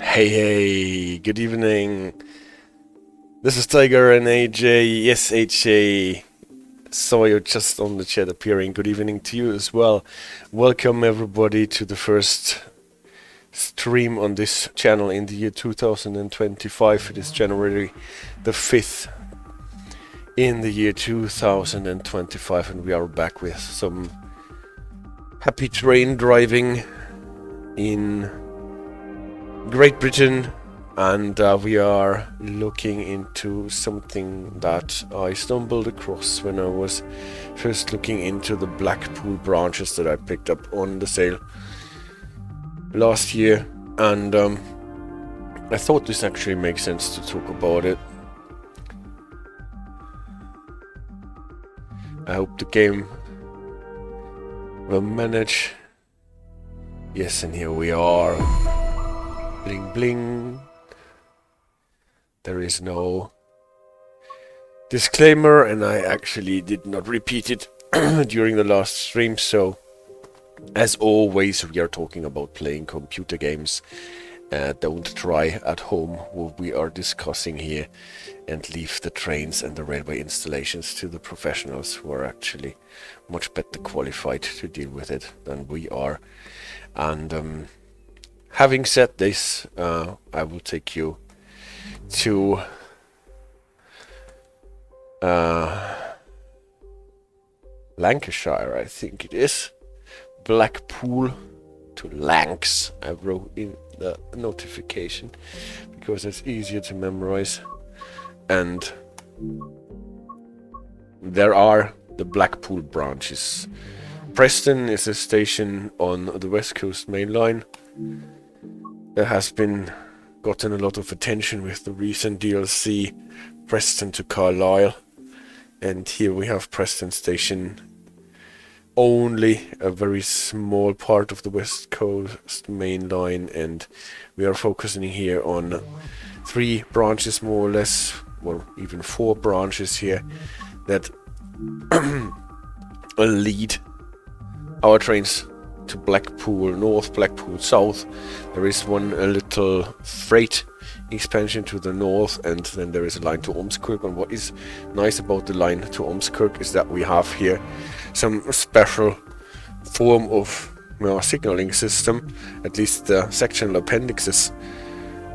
Hey, good evening. This is Tiger and AJ. Yes, AJ. Saw you just on the chat appearing. Good evening to you as well. Welcome everybody to the first stream on this channel in the year 2025. It is January the 5th in the year 2025, and we are back with some happy train driving in Great Britain, and we are looking into something that I stumbled across when I was first looking into the Blackpool branches that I picked up on the sale last year, and I thought this actually makes sense to talk about it. I hope the game will manage. Yes, and here we are. Bling bling. There is no disclaimer, and I actually did not repeat it during the last stream, so as always we are talking about playing computer games. Don't try at home what we are discussing here, and leave the trains and the railway installations to the professionals who are actually much better qualified to deal with it than we are. And having said this, I will take you to Lancashire, I think it is. Blackpool to Lancs, I wrote in the notification because it's easier to memorize. And there are the Blackpool branches. Preston is a station on the West Coast main line. There has been gotten a lot of attention with the recent DLC, Preston to Carlisle, and here we have Preston Station, only a very small part of the West Coast main line, and we are focusing here on 3 branches more or less, or even 4 branches here that lead our trains to Blackpool North, Blackpool South. There is one little freight expansion to the north, and then there is a line to Ormskirk. And what is nice about the line to Ormskirk is that we have here some special form of signaling system. At least the sectional appendixes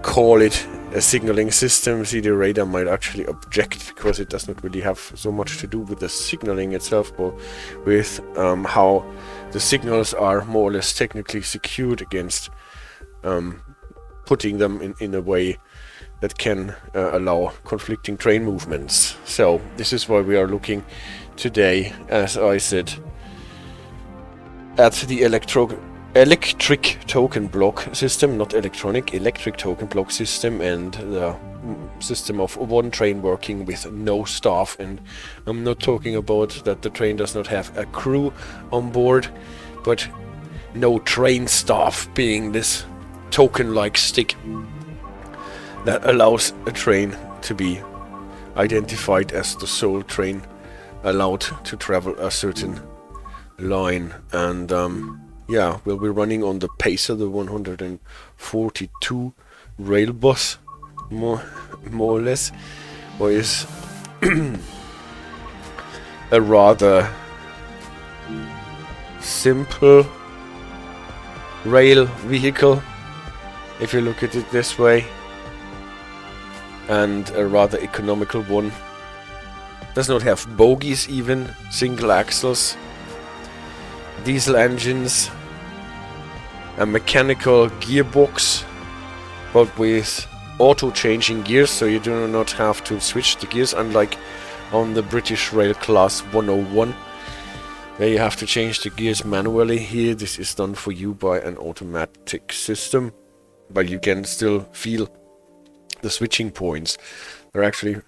call it a signaling system. See, the radar might actually object because it does not really have so much to do with the signaling itself, but with how the signals are more or less technically secured against putting them in a way that can allow conflicting train movements. So this is why we are looking today, as I said, at the electric token block system, not electronic, electric token block system, and the system of one train working with no staff. And I'm not talking about that the train does not have a crew on board, but no train staff, being this token-like stick that allows a train to be identified as the sole train allowed to travel a certain line. And yeah, we'll be running on the Pacer, the 142 railbus, more or less, or is a rather simple rail vehicle, if you look at it this way, and a rather economical one. Does not have bogies, even single axles, diesel engines, a mechanical gearbox, but with auto-changing gears, so you do not have to switch the gears, unlike on the British Rail Class 101, where you have to change the gears manually. Here this is done for you by an automatic system, but you can still feel the switching points. There are actually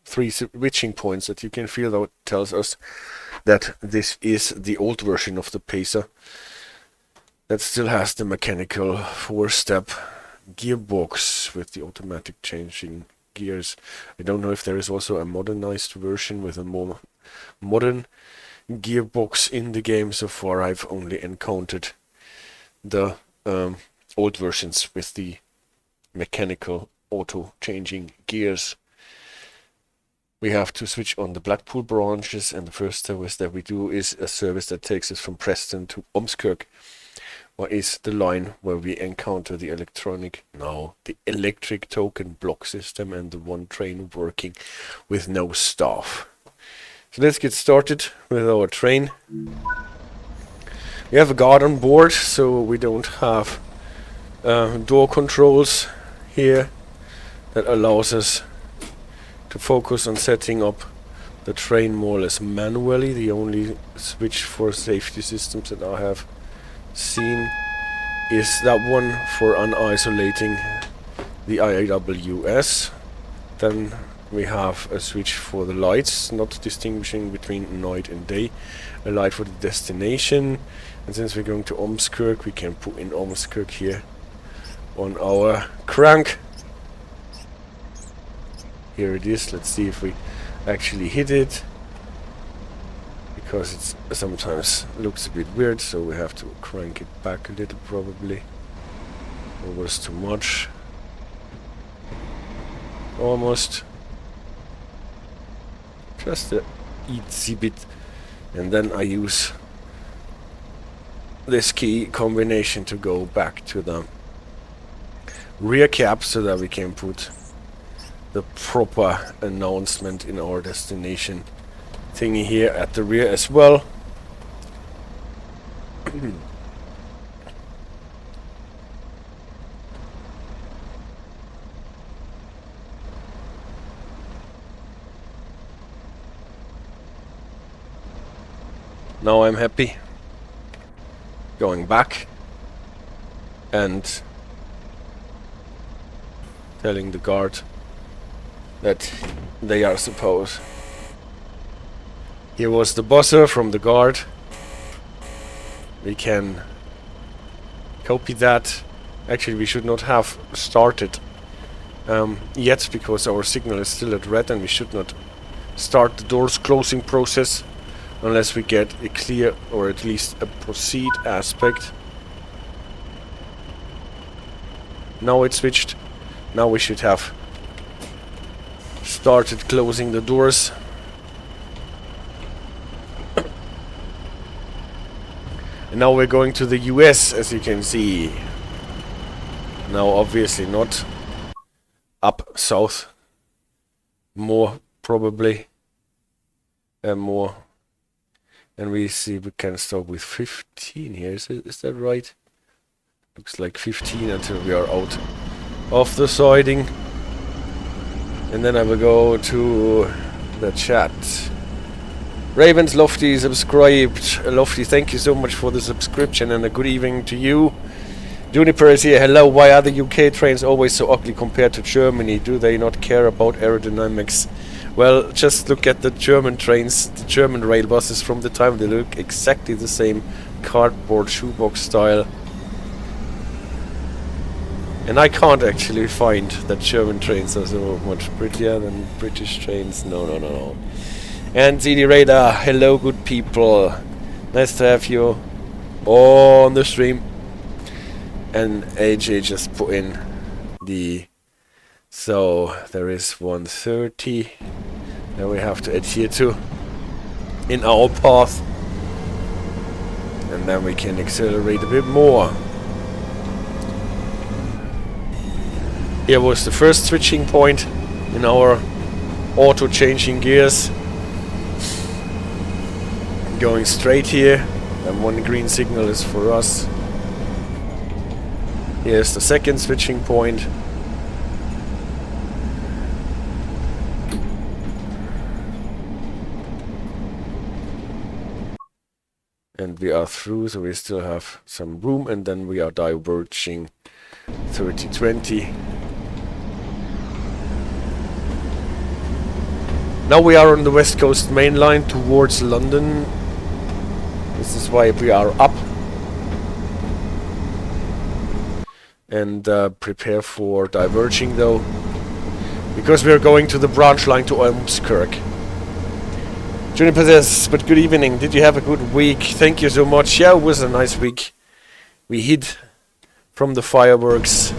3 switching points that you can feel. That tells us that this is the old version of the Pacer that still has the mechanical 4-step gearbox with the automatic changing gears. I don't know if there is also a modernized version with a more modern gearbox in the game. So far I've only encountered the old versions with the mechanical auto changing gears. We have to switch on the Blackpool branches, and the first service that we do is a service that takes us from Preston to Ormskirk, or is the line where we encounter the electric token block system and the one train working with no staff. So let's get started with our train. We have a guard on board, so we don't have door controls here. That allows us to focus on setting up the train more or less manually. The only switch for safety systems that I have seen is that one for unisolating the IAWS. Then we have a switch for the lights, not distinguishing between night and day. A light for the destination. And since we're going to Ormskirk, we can put in Ormskirk here on our crank. Here it is. Let's see if we actually hit it, because it sometimes looks a bit weird, so we have to crank it back a little probably. It was too much. Almost. Just a easy bit. And then I use this key combination to go back to the rear cap so that we can put the proper announcement in our destination thingy here at the rear as well. Now I'm happy. Going back and telling the guard that they are supposed. Here was the buzzer from the guard. We can copy that. Actually, we should not have started yet, because our signal is still at red, and we should not start the doors closing process unless we get a clear, or at least a proceed aspect. Now it switched. Now we should have started closing the doors. And now we're going to the US, as you can see. Now obviously not up south. More probably. More. And we see we can start with 15 here. Is that right? Looks like 15 until we are out of the siding. And then I will go to the chat. Ravens Lofty subscribed. Lofty, thank you so much for the subscription, and a good evening to you. Juniper is here. Hello. Why are the UK trains always so ugly compared to Germany? Do they not care about aerodynamics? Well, just look at the German trains, the German rail buses from the time. They look exactly the same, cardboard shoebox style. And I can't actually find that German trains are so much prettier than British trains. No. And ZD Radar, hello good people. Nice to have you on the stream. And AJ just put in the... So, there is 130 that we have to adhere to in our path. And then we can accelerate a bit more. Here was the first switching point in our auto changing gears. Going straight here, and one green signal is for us. Here's the second switching point. And we are through, so we still have some room, and then we are diverging 30-20. Now we are on the West Coast main line towards London. This is why we are up. And prepare for diverging though, because we are going to the branch line to Ormskirk. Juniper says, but good evening, did you have a good week? Thank you so much. Yeah, it was a nice week. We hid from the fireworks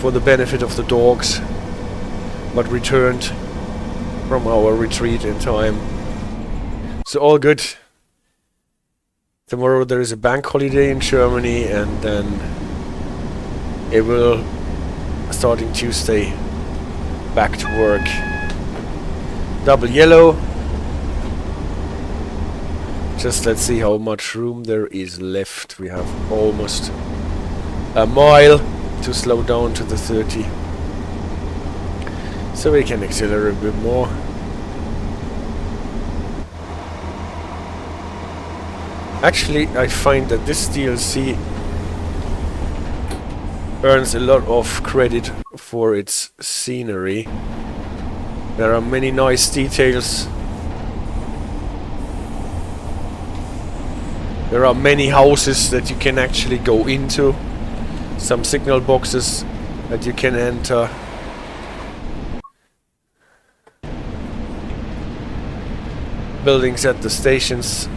for the benefit of the dogs, but returned from our retreat in time. So all good. Tomorrow there is a bank holiday in Germany, and then it will, starting Tuesday, back to work. Double yellow. Just let's see how much room there is left. We have almost a mile to slow down to the 30. So we can accelerate a bit more. Actually, I find that this DLC earns a lot of credit for its scenery. There are many nice details. There are many houses that you can actually go into. Some signal boxes that you can enter. Buildings at the stations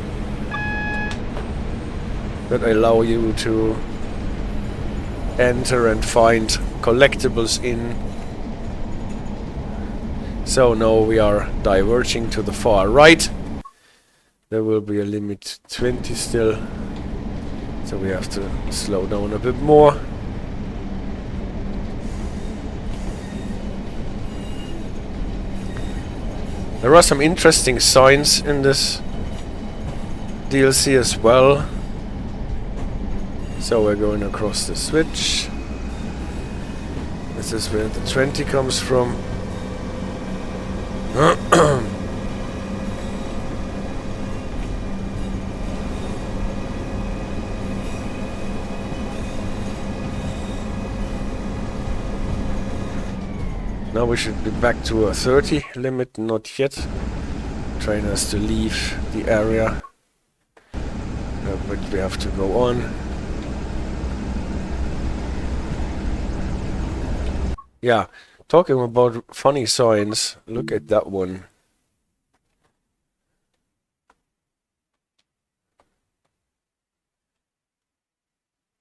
that allow you to enter and find collectibles in. So now we are diverging to the far right. There will be a limit 20 still, so we have to slow down a bit more. There are some interesting signs in this DLC as well. So we're going across the switch. This is where the 20 comes from. Now we should be back to a 30 limit, not yet. Trying us to leave the area. But we have to go on. Yeah, talking about funny signs, look at that one.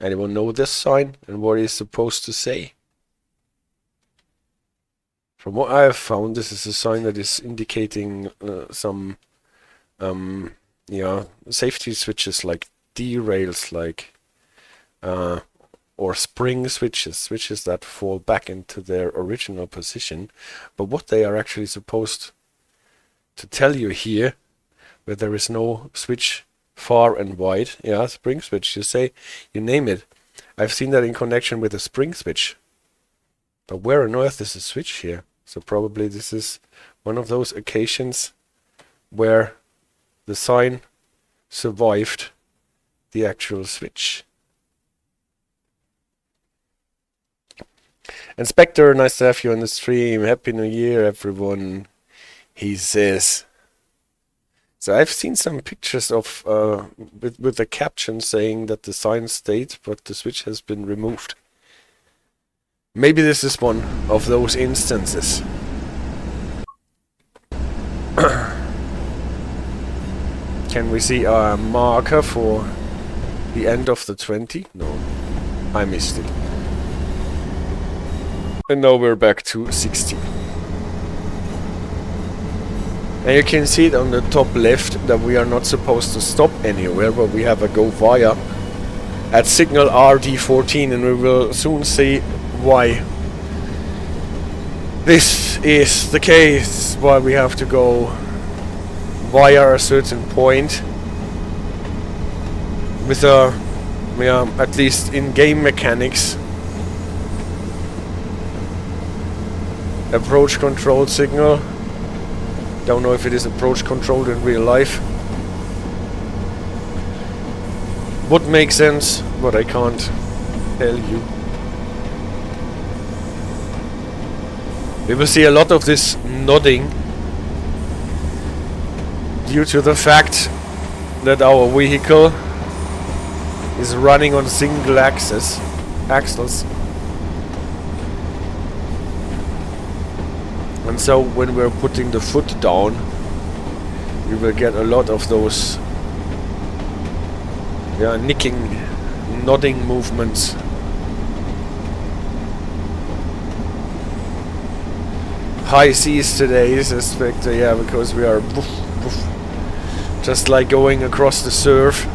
Anyone know this sign and what it's supposed to say? From what I have found, this is a sign that is indicating some yeah, safety switches like derails, like or spring switches that fall back into their original position. But what they are actually supposed to tell you here, where there is no switch far and wide, yeah, spring switch, you say, you name it. I've seen that in connection with a spring switch. But where on earth is a switch here? So probably this is one of those occasions where the sign survived the actual switch. Inspector, nice to have you on the stream. Happy New Year, everyone, he says. So I've seen some pictures of with the caption saying that the sign stayed, but the switch has been removed. Maybe this is one of those instances. Can we see a marker for the end of the 20? No, I missed it. And now we're back to 60. And you can see it on the top left that we are not supposed to stop anywhere, but we have a go via at signal RD14, and we will soon see why this is the case, why we have to go via a certain point with a, yeah, at least in-game mechanics, approach control signal. Don't know if it is approach controlled in real life. Would make sense, but I can't tell you. We will see a lot of this nodding due to the fact that our vehicle is running on single axles. And so when we're putting the foot down, we will get a lot of those, yeah, nicking, nodding movements. high seas today, suspect. Yeah, because we are woof, woof, just like going across the surf.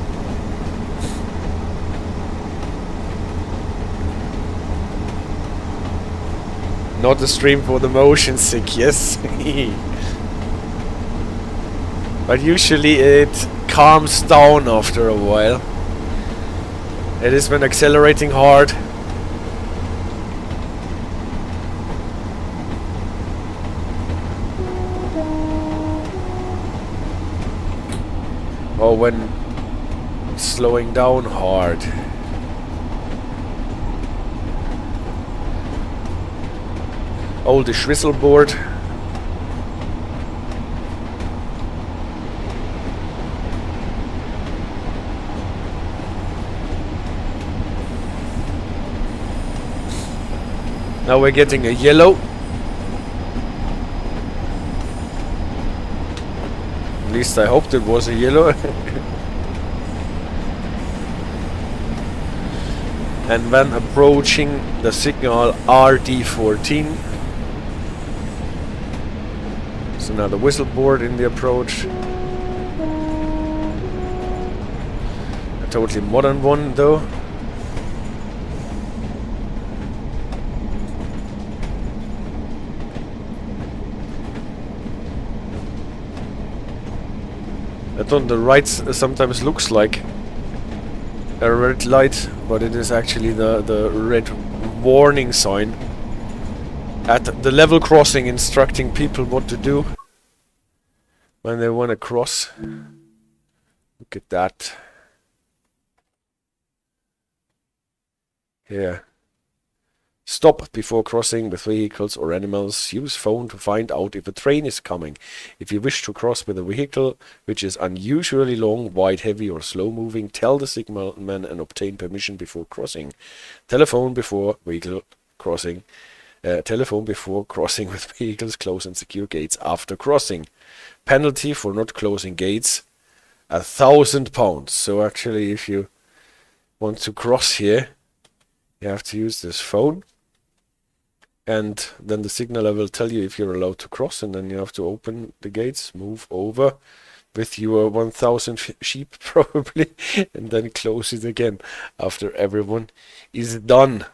Not a stream for the motion sick, yes. But usually it calms down after a while. It is when accelerating hard. Or when slowing down hard. Oldish whistle board. Now we're getting a yellow. At least I hoped it was a yellow. And when approaching the signal RD14. There's another whistle board in the approach. A totally modern one though. That on the right sometimes looks like a red light, but it is actually the red warning sign at the level crossing, instructing people what to do when they want to cross. Look at that. Here. Stop before crossing with vehicles or animals. Use phone to find out if a train is coming. If you wish to cross with a vehicle which is unusually long, wide, heavy or slow moving, tell the signalman and obtain permission before crossing. Telephone before vehicle crossing. Telephone before crossing with vehicles. Close and secure gates after crossing. Penalty for not closing gates, £1,000. So actually if you want to cross here, you have to use this phone. And then the signaler will tell you if you're allowed to cross, and then you have to open the gates, move over with your 1,000 sheep probably, and then close it again after everyone is done.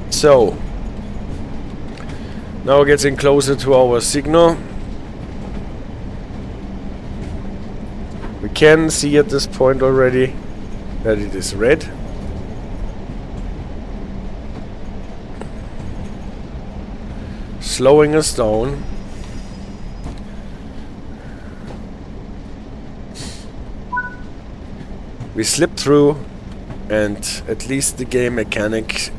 So, now getting closer to our signal. We can see at this point already that it is red. Slowing us down. We slip through, and at least the game mechanic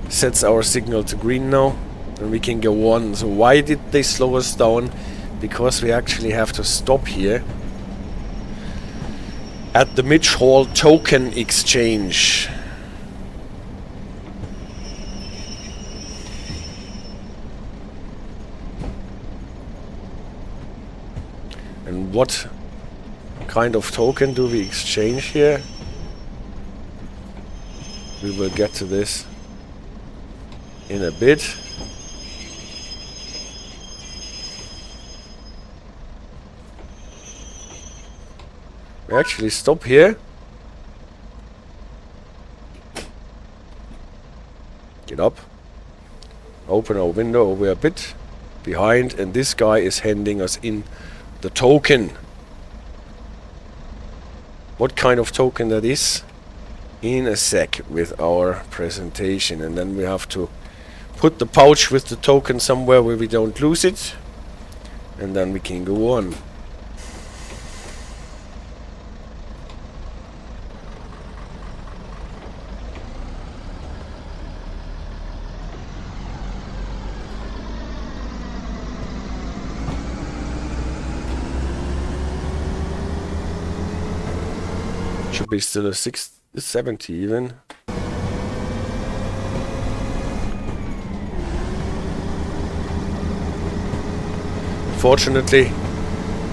sets our signal to green now, and we can go on. So why did they slow us down? Because we actually have to stop here at the Midge Hall token exchange. And what kind of token do we exchange here? We will get to this in a bit. We actually stop here. Get up. Open our window over a bit behind, and this guy is handing us in the token. What kind of token that is? In a sec with our presentation, and then we have to put the pouch with the token somewhere where we don't lose it, and then we can go on. Should be still a 70 even. Unfortunately,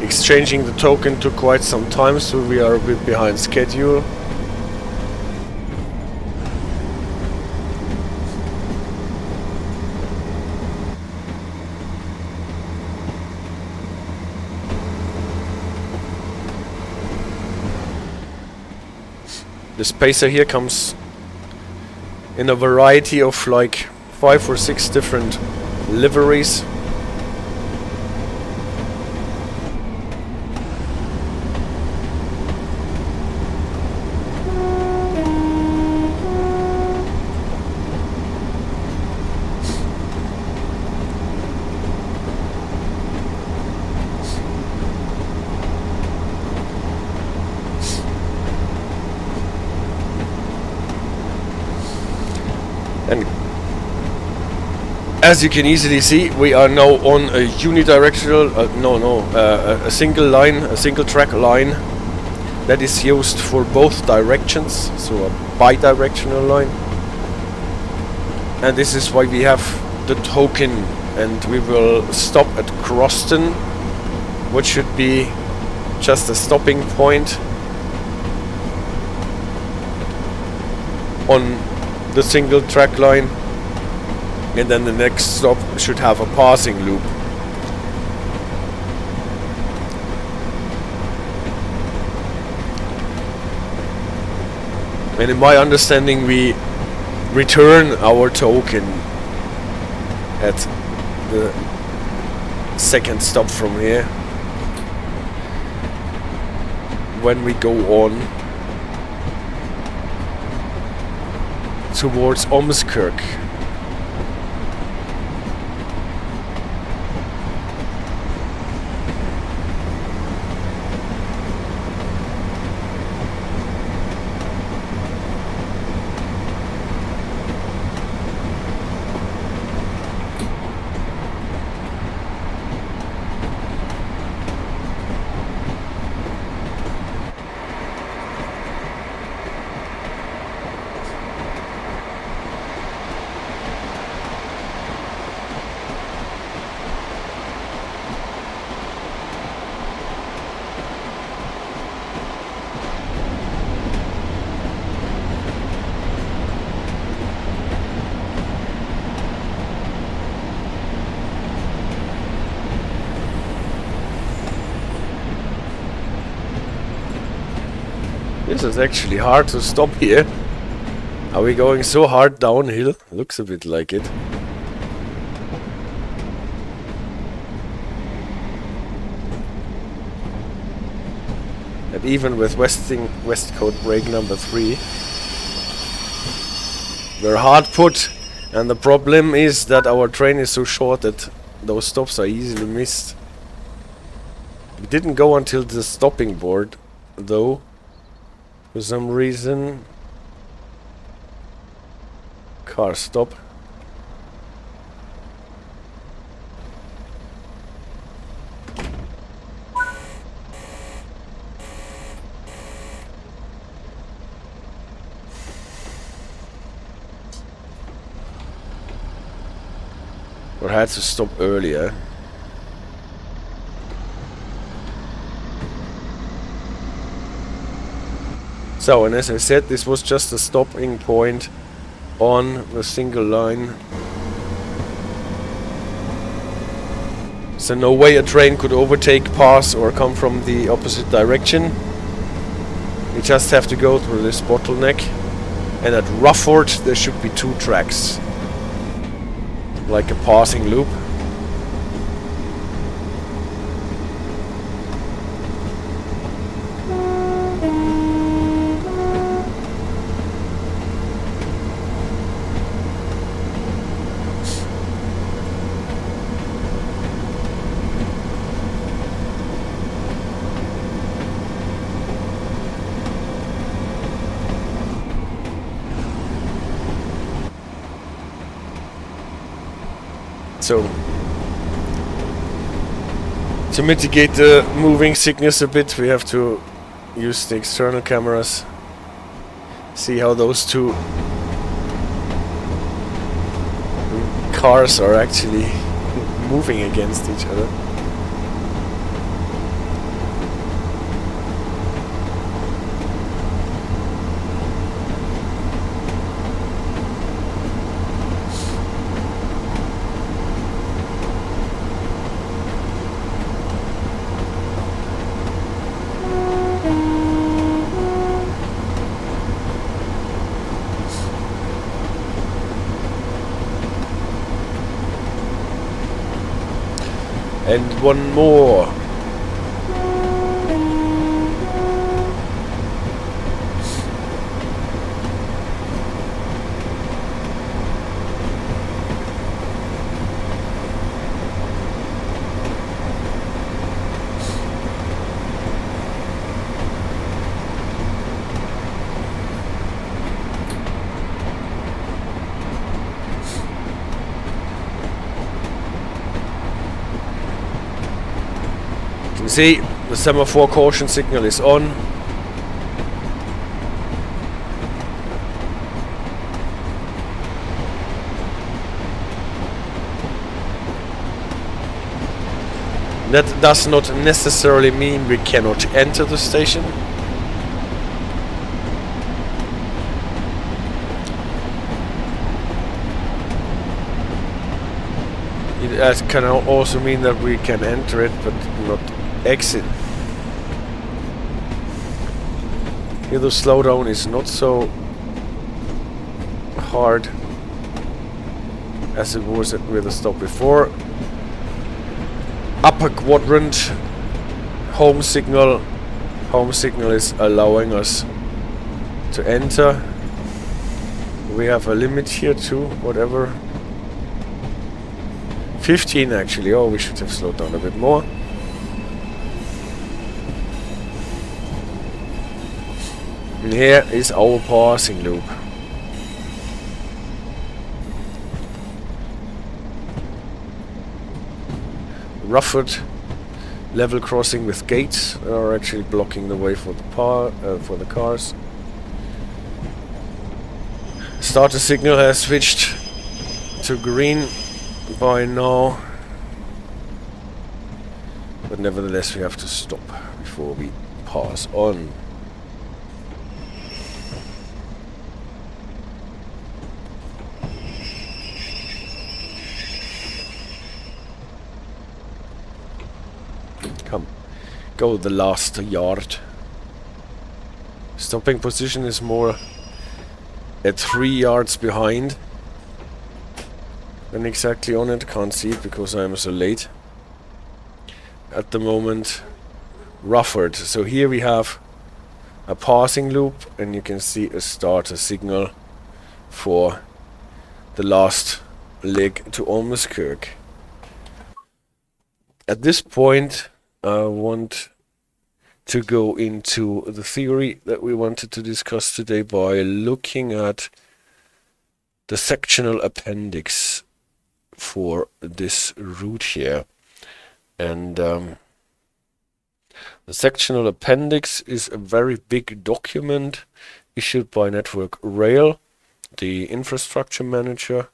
exchanging the token took quite some time, so we are a bit behind schedule. The spacer here comes in a variety of like 5 or 6 different liveries. And as you can easily see, we are now on a unidirectional, a single line, a single track line that is used for both directions, so a bi-directional line. And this is why we have the token, and we will stop at Croston, which should be just a stopping point on the single track line, and then the next stop should have a passing loop. And in my understanding, we return our token at the second stop from here when we go on towards Ormskirk. This is actually hard to stop here. Are we going so hard downhill? Looks a bit like it. And even with Westcote brake number 3, we're hard put, and the problem is that our train is so short that those stops are easily missed. We didn't go until the stopping board, though. For some reason, car stop. Or had to stop earlier. So, and as I said, this was just a stopping point on the single line. So no way a train could overtake, pass, or come from the opposite direction. We just have to go through this bottleneck. And at Rufford there should be 2 tracks, like a passing loop. So, to mitigate the moving sickness a bit, we have to use the external cameras. See how those 2 cars are actually moving against each other. And one more. See, the semaphore caution signal is on. That does not necessarily mean we cannot enter the station. It can also mean that we can enter it, but not exit. Here the slowdown is not so hard as it was with the stop before. Upper quadrant, home signal. Home signal is allowing us to enter. We have a limit here too, whatever. 15 actually. Oh, we should have slowed down a bit more. And here is our passing loop. Rufford level crossing with gates that are actually blocking the way for the cars. Starter signal has switched to green by now, but nevertheless we have to stop before we pass on. Come, go the last yard. Stopping position is more at 3 yards behind than exactly on it. Can't see it because I am so late. At the moment, Rufford. So here we have a passing loop, and you can see a starter signal for the last leg to Ormskirk. At this point, I want to go into the theory that we wanted to discuss today by looking at the sectional appendix for this route here. And the sectional appendix is a very big document issued by Network Rail, the infrastructure manager,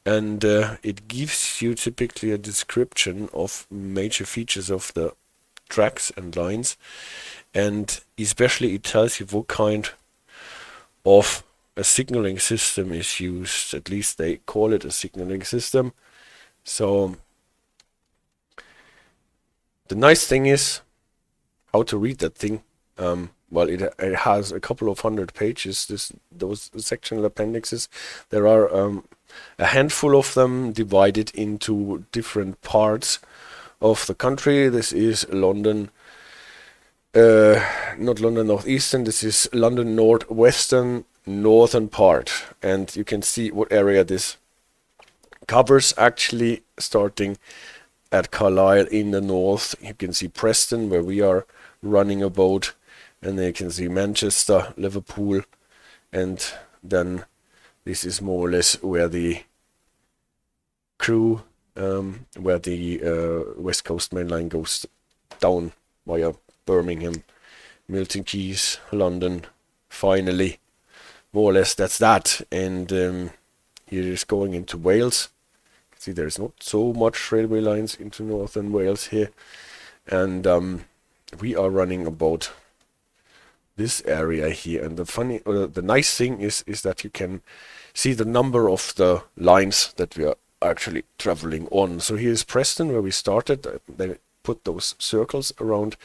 and it gives you typically a description of major features of the tracks and lines, and especially it tells you what kind of a signaling system is used. At least they call it a signaling system. So the nice thing is how to read that thing. Well, it has a couple of 100 pages. Those sectional appendixes. There are a handful of them divided into different parts of the country. This is London, not London Northeastern. This is London Northwestern, northern part, and you can see what area this covers. Actually, starting at Carlisle in the north, you can see Preston, where we are running a boat. And then you can see Manchester, Liverpool, and then this is more or less where the crew, where the West Coast main line goes down via Birmingham, Milton Keynes, London, finally. More or less that's that. And here is going into Wales. You can see there's not so much railway lines into northern Wales here. And we are running about this area here, and the nice thing is that you can see the number of the lines that we are actually traveling on. So here's Preston, where we started. They put those circles around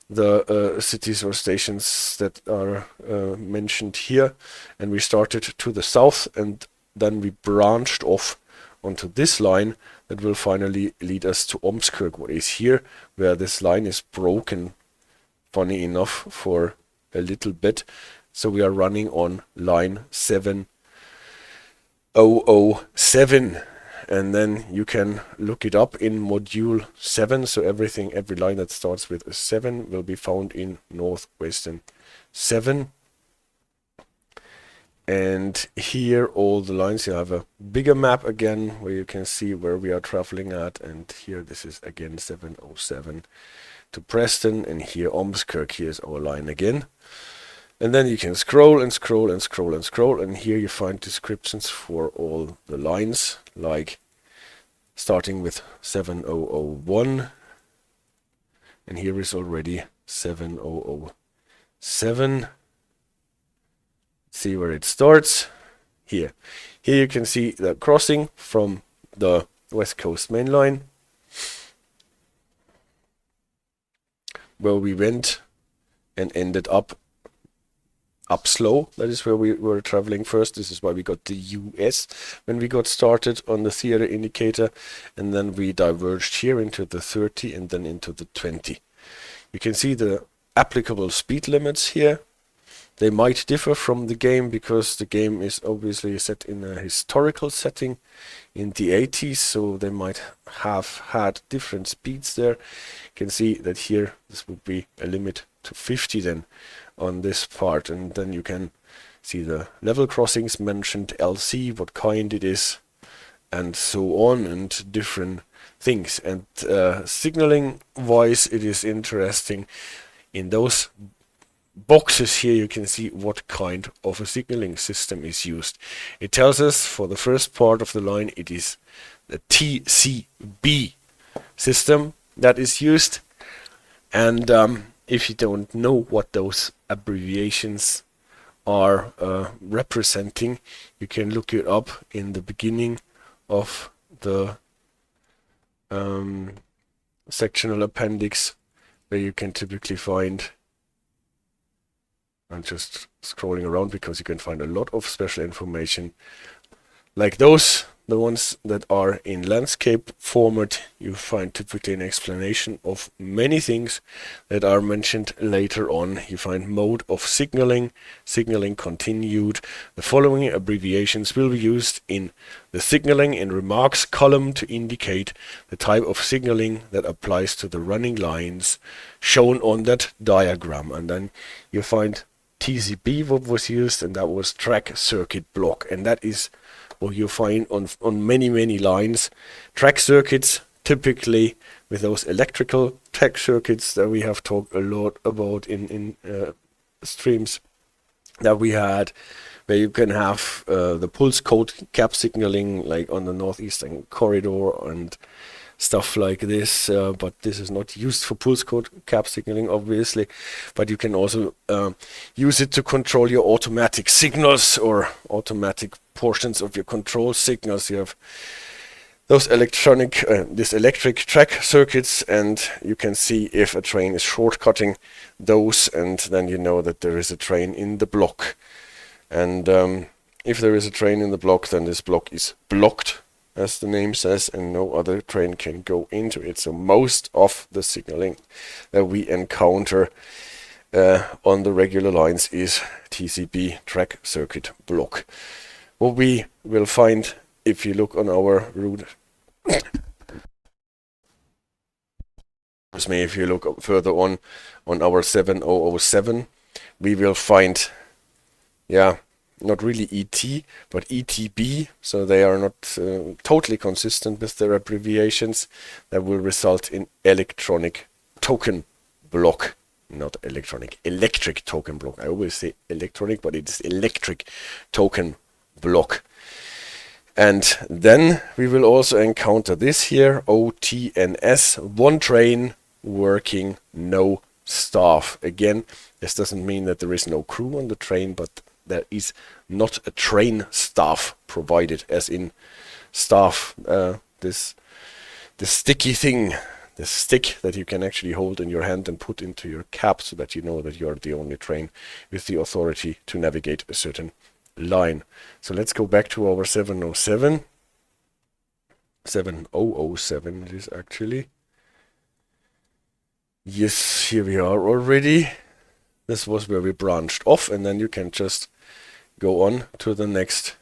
the cities or stations that are mentioned here, and we started to the south, and then we branched off onto this line that will finally lead us to Ormskirk, what is here, where this line is broken, funny enough, for a little bit. So we are running on line 7007, and then you can look it up in module 7. So every line that starts with a 7 will be found in Northwestern 7. And here all the lines, you have a bigger map again where you can see where we are traveling at. And here this is again 707 to Preston, and here Ormskirk, here's our line again. And then you can scroll and scroll and scroll and scroll, and here you find descriptions for all the lines, like starting with 7001, and here is already 7007. See where it starts. Here you can see the crossing from the West Coast Main Line, where we went and ended up slow. That is where we were traveling first. This is why we got the US when we got started on the theater indicator, and then we diverged here into the 30 and then into the 20. You can see the applicable speed limits here. They might differ from the game because the game is obviously set in a historical setting in the 80s, so they might have had different speeds there. You can see that here this would be a limit to 50 then on this part, and then you can see the level crossings mentioned, LC, what kind it is, and so on, and different things. And signaling wise, it is interesting. In those boxes here you can see what kind of a signaling system is used. It tells us for the first part of the line it is the TCB system that is used, and if you don't know what those abbreviations are representing, you can look it up in the beginning of the sectional appendix, where you can typically find, I'm just scrolling around because you can find a lot of special information like those. The ones that are in landscape format, you find typically an explanation of many things that are mentioned later on. You find mode of signaling, signaling continued. The following abbreviations will be used in the signaling and remarks column to indicate the type of signaling that applies to the running lines shown on that diagram. And then you find TCB, what was used, and that was track circuit block, and that is what you find on many lines. Track circuits, typically with those electrical track circuits that we have talked a lot about in streams that we had, where you can have the pulse code cap signaling, like on the northeastern corridor and stuff like this, but this is not used for pulse code cap signaling, obviously. But you can also use it to control your automatic signals or automatic portions of your control signals. You have those electronic, this electric track circuits, and you can see if a train is shortcutting those, and then you know that there is a train in the block. And if there is a train in the block, then this block is blocked, as the name says, and no other train can go into it. So most of the signaling that we encounter on the regular lines is TCB, track circuit block. What we will find if you look on our route, if you look further on our 7007, we will find, not really ET, but ETB, so they are not totally consistent with their abbreviations. That will result in electronic token block, not electronic, electric token block. I always say electronic, but it is electric token block. And then we will also encounter this here, OTNS, one train working, no staff. Again, this doesn't mean that there is no crew on the train, but there is not a train staff provided, as in staff, this sticky thing, the stick that you can actually hold in your hand and put into your cap so that you know that you're the only train with the authority to navigate a certain line. So let's go back to our 707. 7007 it is actually. Yes, here we are already. This was where we branched off, and then you can just go on to the next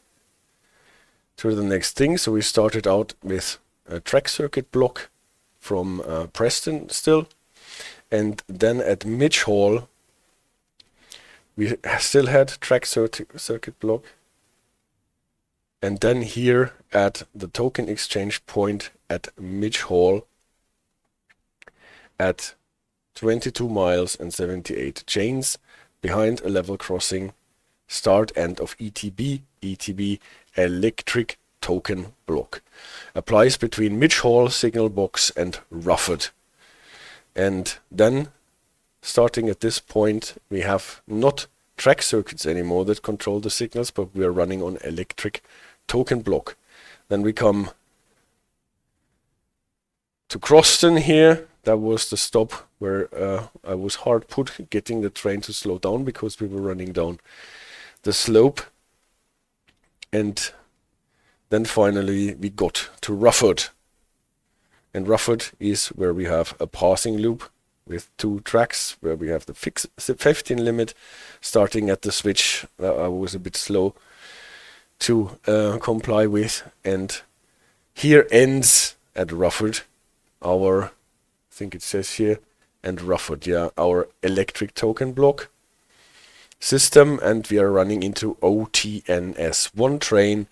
thing. So we started out with a track circuit block from Preston still, and then at Midge Hall we still had track circuit block, and then here at the token exchange point at Midge Hall at 22 miles and 78 chains behind a level crossing, start end of ETB electric token block. Applies between Midge Hall Signalbox and Rufford. And then starting at this point we have not track circuits anymore that control the signals, but we are running on electric token block. Then we come to Croston here. That was the stop where I was hard put getting the train to slow down because we were running down the slope. And then finally we got to Rufford. And Rufford is where we have a passing loop with 2 tracks, where we have the 15 limit starting at the switch that I was a bit slow to comply with. And here ends at Rufford our, I think it says here, and Rufford, yeah, our electric token block system, and we are running into OTNS, one train,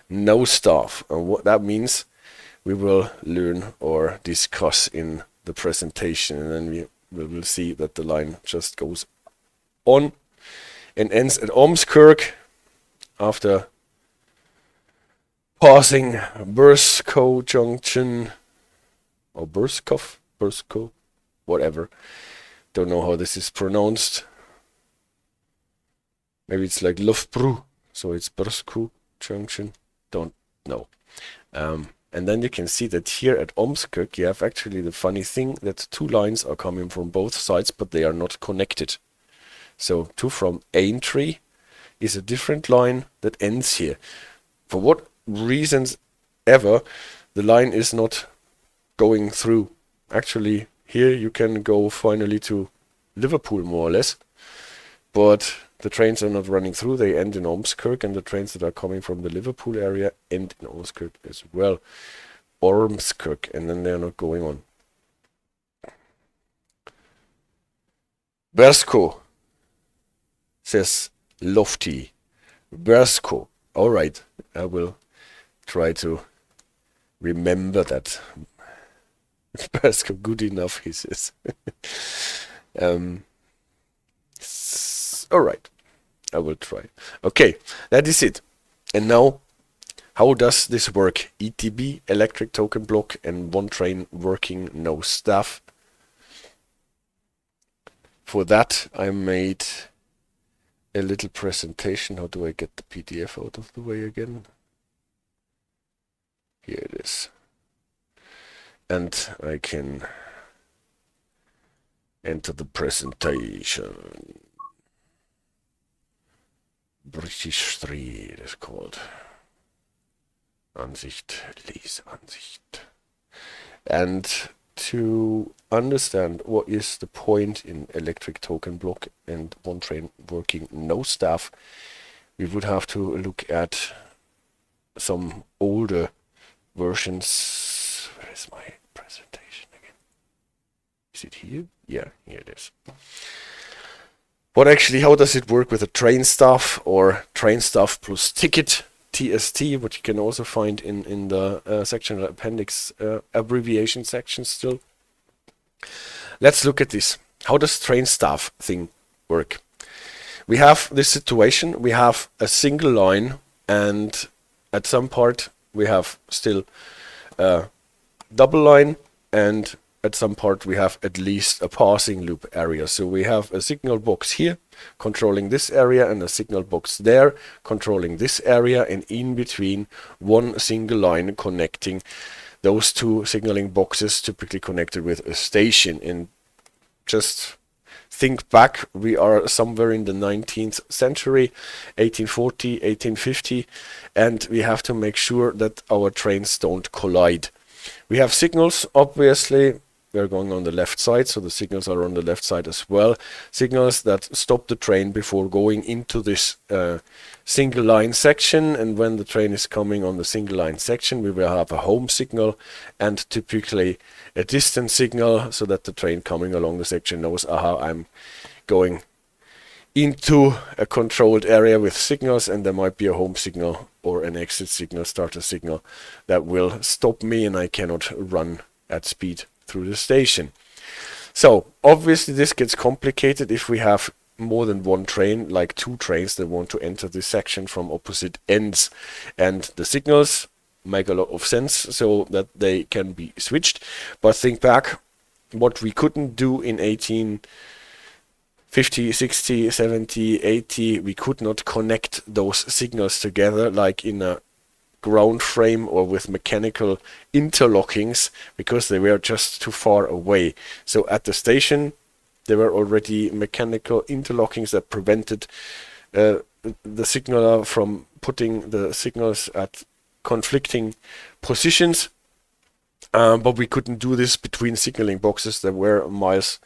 no staff. And what that means we will learn or discuss in the presentation, and then we will see that the line just goes on and ends at Ormskirk after passing Burscough Junction, or Burscough, whatever. Don't know how this is pronounced. Maybe it's like Loughborough, so it's Burscough Junction. Don't know. And then you can see that here at Ormskirk you have actually the funny thing that 2 lines are coming from both sides, but they are not connected. So to from Aintree is a different line that ends here. For what reasons ever, the line is not going through. Actually, here you can go finally to Liverpool more or less, but the trains are not running through. They end in Ormskirk, and the trains that are coming from the Liverpool area end in Ormskirk as well. Ormskirk, and then they're not going on. Burscough says lofty. Burscough. All right, I will try to remember that. Burscough, good enough, he says. All right, I will try. Okay, that is it. And now, how does this work? ETB, electric token block, and one train working, no staff. For that, I made a little presentation. How do I get the PDF out of the way again? Here it is. And I can enter the presentation. British 3 it is called. Ansicht, Leseansicht. And to understand what is the point in electric token block and one train working, no staff, we would have to look at some older versions. Where is my presentation again? Is it here? Yeah, here it is. What actually, how does it work with a train staff or train staff plus ticket, TST, what you can also find in the Sectional Appendix abbreviation section still. Let's look at this. How does train staff thing work? We have this situation, we have a single line, and at some part we have still a double line, and at some part we have at least a passing loop area. So we have a signal box here controlling this area and a signal box there controlling this area, and in between one single line connecting those 2 signaling boxes, typically connected with a station. And just think back, we are somewhere in the 19th century, 1840, 1850, and we have to make sure that our trains don't collide. We have signals, obviously. We're going on the left side, so the signals are on the left side as well. Signals that stop the train before going into this single line section, and when the train is coming on the single line section, we will have a home signal and typically a distance signal, so that the train coming along the section knows, aha, I'm going into a controlled area with signals, and there might be a home signal or an exit signal, starter signal, that will stop me and I cannot run at speed through the station. So obviously this gets complicated if we have more than one train, like two trains that want to enter this section from opposite ends, and the signals make a lot of sense so that they can be switched. But think back, what we couldn't do in 1850, 60, 70, 80, we could not connect those signals together like in a ground frame or with mechanical interlockings, because they were just too far away. So at the station there were already mechanical interlockings that prevented the signaler from putting the signals at conflicting positions, but we couldn't do this between signaling boxes that were miles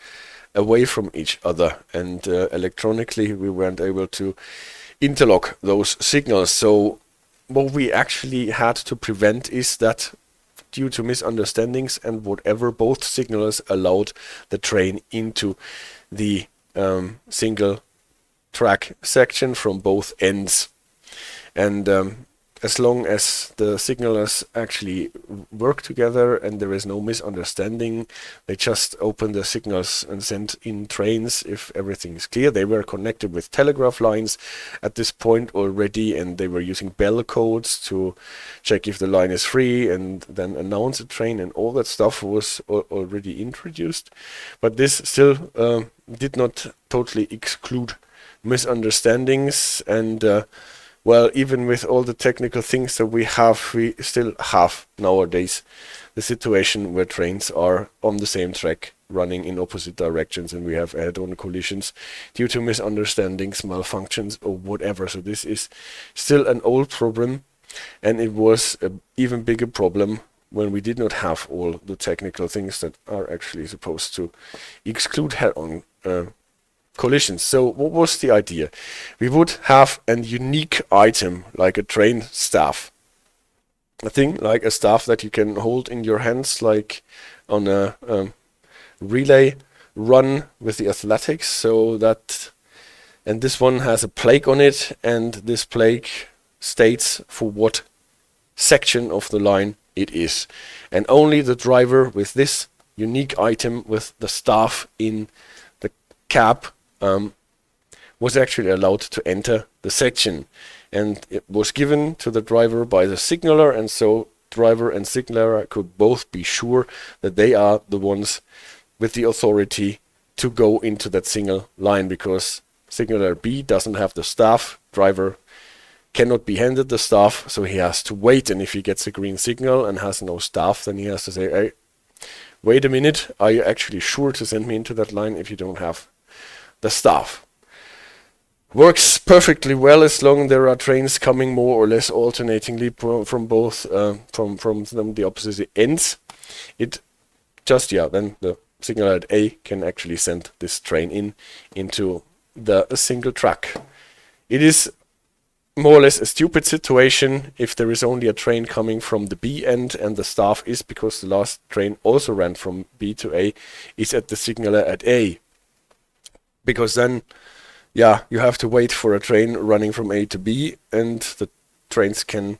away from each other, and electronically we weren't able to interlock those signals. So what we actually had to prevent is that, due to misunderstandings and whatever, both signalers allowed the train into the single track section from both ends. And as long as the signalers actually work together and there is no misunderstanding, they just open the signals and send in trains if everything is clear. They were connected with telegraph lines at this point already, and they were using bell codes to check if the line is free and then announce a train, and all that stuff was already introduced. But this still did not totally exclude misunderstandings, and well, even with all the technical things that we still have nowadays the situation where trains are on the same track running in opposite directions, and we have head-on collisions due to misunderstandings, malfunctions, or whatever. So this is still an old problem, and it was an even bigger problem when we did not have all the technical things that are actually supposed to exclude head-on collisions. So what was the idea? We would have a unique item like a train staff, a thing like a staff that you can hold in your hands, like on a relay run with the athletics. So that, and this one has a plaque on it, and this plaque states for what section of the line it is, and only the driver with this unique item with the staff in the cab was actually allowed to enter the section, and it was given to the driver by the signaler, and so driver and signaler could both be sure that they are the ones with the authority to go into that single line, because signaler B doesn't have the staff, driver cannot be handed the staff, so he has to wait, and if he gets a green signal and has no staff, then he has to say, hey, wait a minute, are you actually sure to send me into that line if you don't have the staff? Works perfectly well as long as there are trains coming more or less alternatingly from both from the opposite ends. It just, yeah, then the signaler at A can actually send this train into the single track. It is more or less a stupid situation if there is only a train coming from the B end, and the staff is, because the last train also ran from B to A, is at the signaler at A. Because then, yeah, you have to wait for a train running from A to B, and the trains can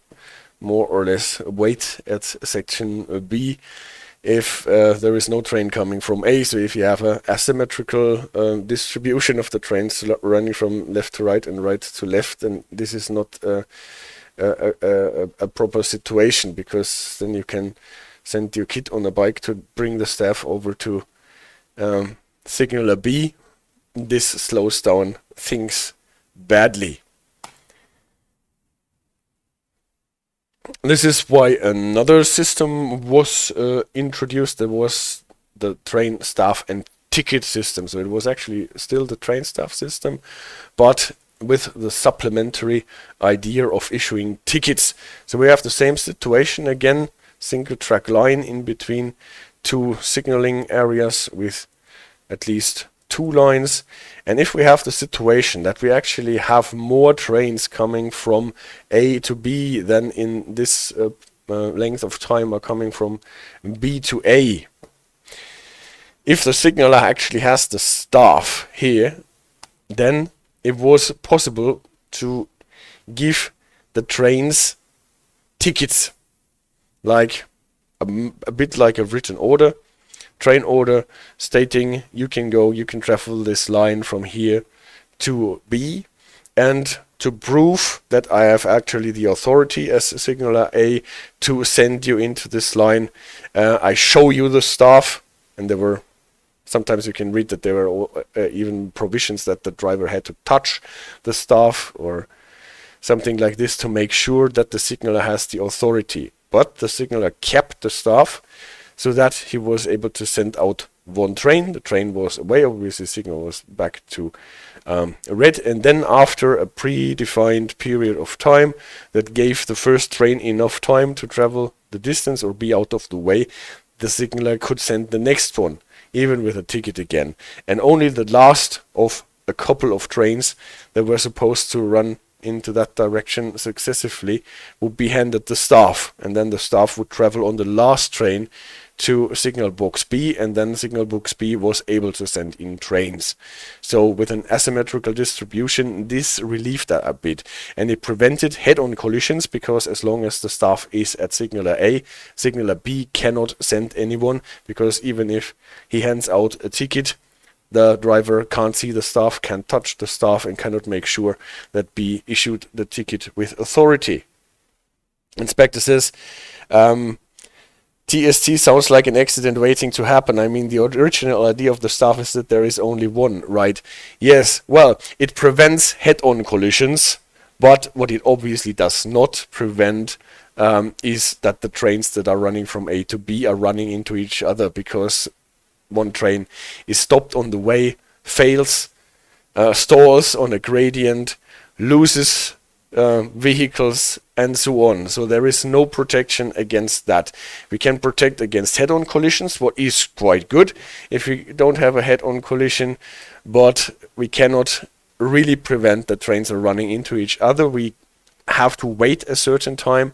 more or less wait at section B if there is no train coming from A. So if you have a asymmetrical distribution of the trains running from left to right and right to left, then this is not a proper situation, because then you can send your kid on a bike to bring the staff over to signaler B. This slows down things badly. This is why another system was introduced. There was the train staff and ticket system. So it was actually still the train staff system, but with the supplementary idea of issuing tickets. So we have the same situation again, single track line in between two signaling areas with at least two lines. And if we have the situation that we actually have more trains coming from A to B than in this length of time are coming from B to A, if the signaler actually has the staff here, then it was possible to give the trains tickets, like a bit like a written order, train order, stating you can travel this line from here to B, and to prove that I have actually the authority as a signaler A to send you into this line, I show you the staff. And there were sometimes you can read that there were even provisions that the driver had to touch the staff or something like this to make sure that the signaler has the authority. But the signaler kept the staff so that he was able to send out one train. The train was away, obviously the signal was back to red, and then after a predefined period of time that gave the first train enough time to travel the distance or be out of the way, the signaler could send the next one, even with a ticket again. And only the last of a couple of trains that were supposed to run into that direction successively would be handed the staff, and then the staff would travel on the last train to signal box B, and then signal box B was able to send in trains. So with an asymmetrical distribution, this relieved that a bit, and it prevented head-on collisions, because as long as the staff is at signaler A, signaler B cannot send anyone, because even if he hands out a ticket, the driver can't see the staff, can't touch the staff, and cannot make sure that B issued the ticket with authority. Inspector says, TST sounds like an accident waiting to happen. I mean, the original idea of the staff is that there is only one, right? Yes, well, it prevents head-on collisions, but what it obviously does not prevent is that the trains that are running from A to B are running into each other, because one train is stopped on the way, fails, stalls on a gradient, loses vehicles, and so on. So there is no protection against that. We can protect against head-on collisions, what is quite good if we don't have a head-on collision, but we cannot really prevent that trains are running into each other. We have to wait a certain time,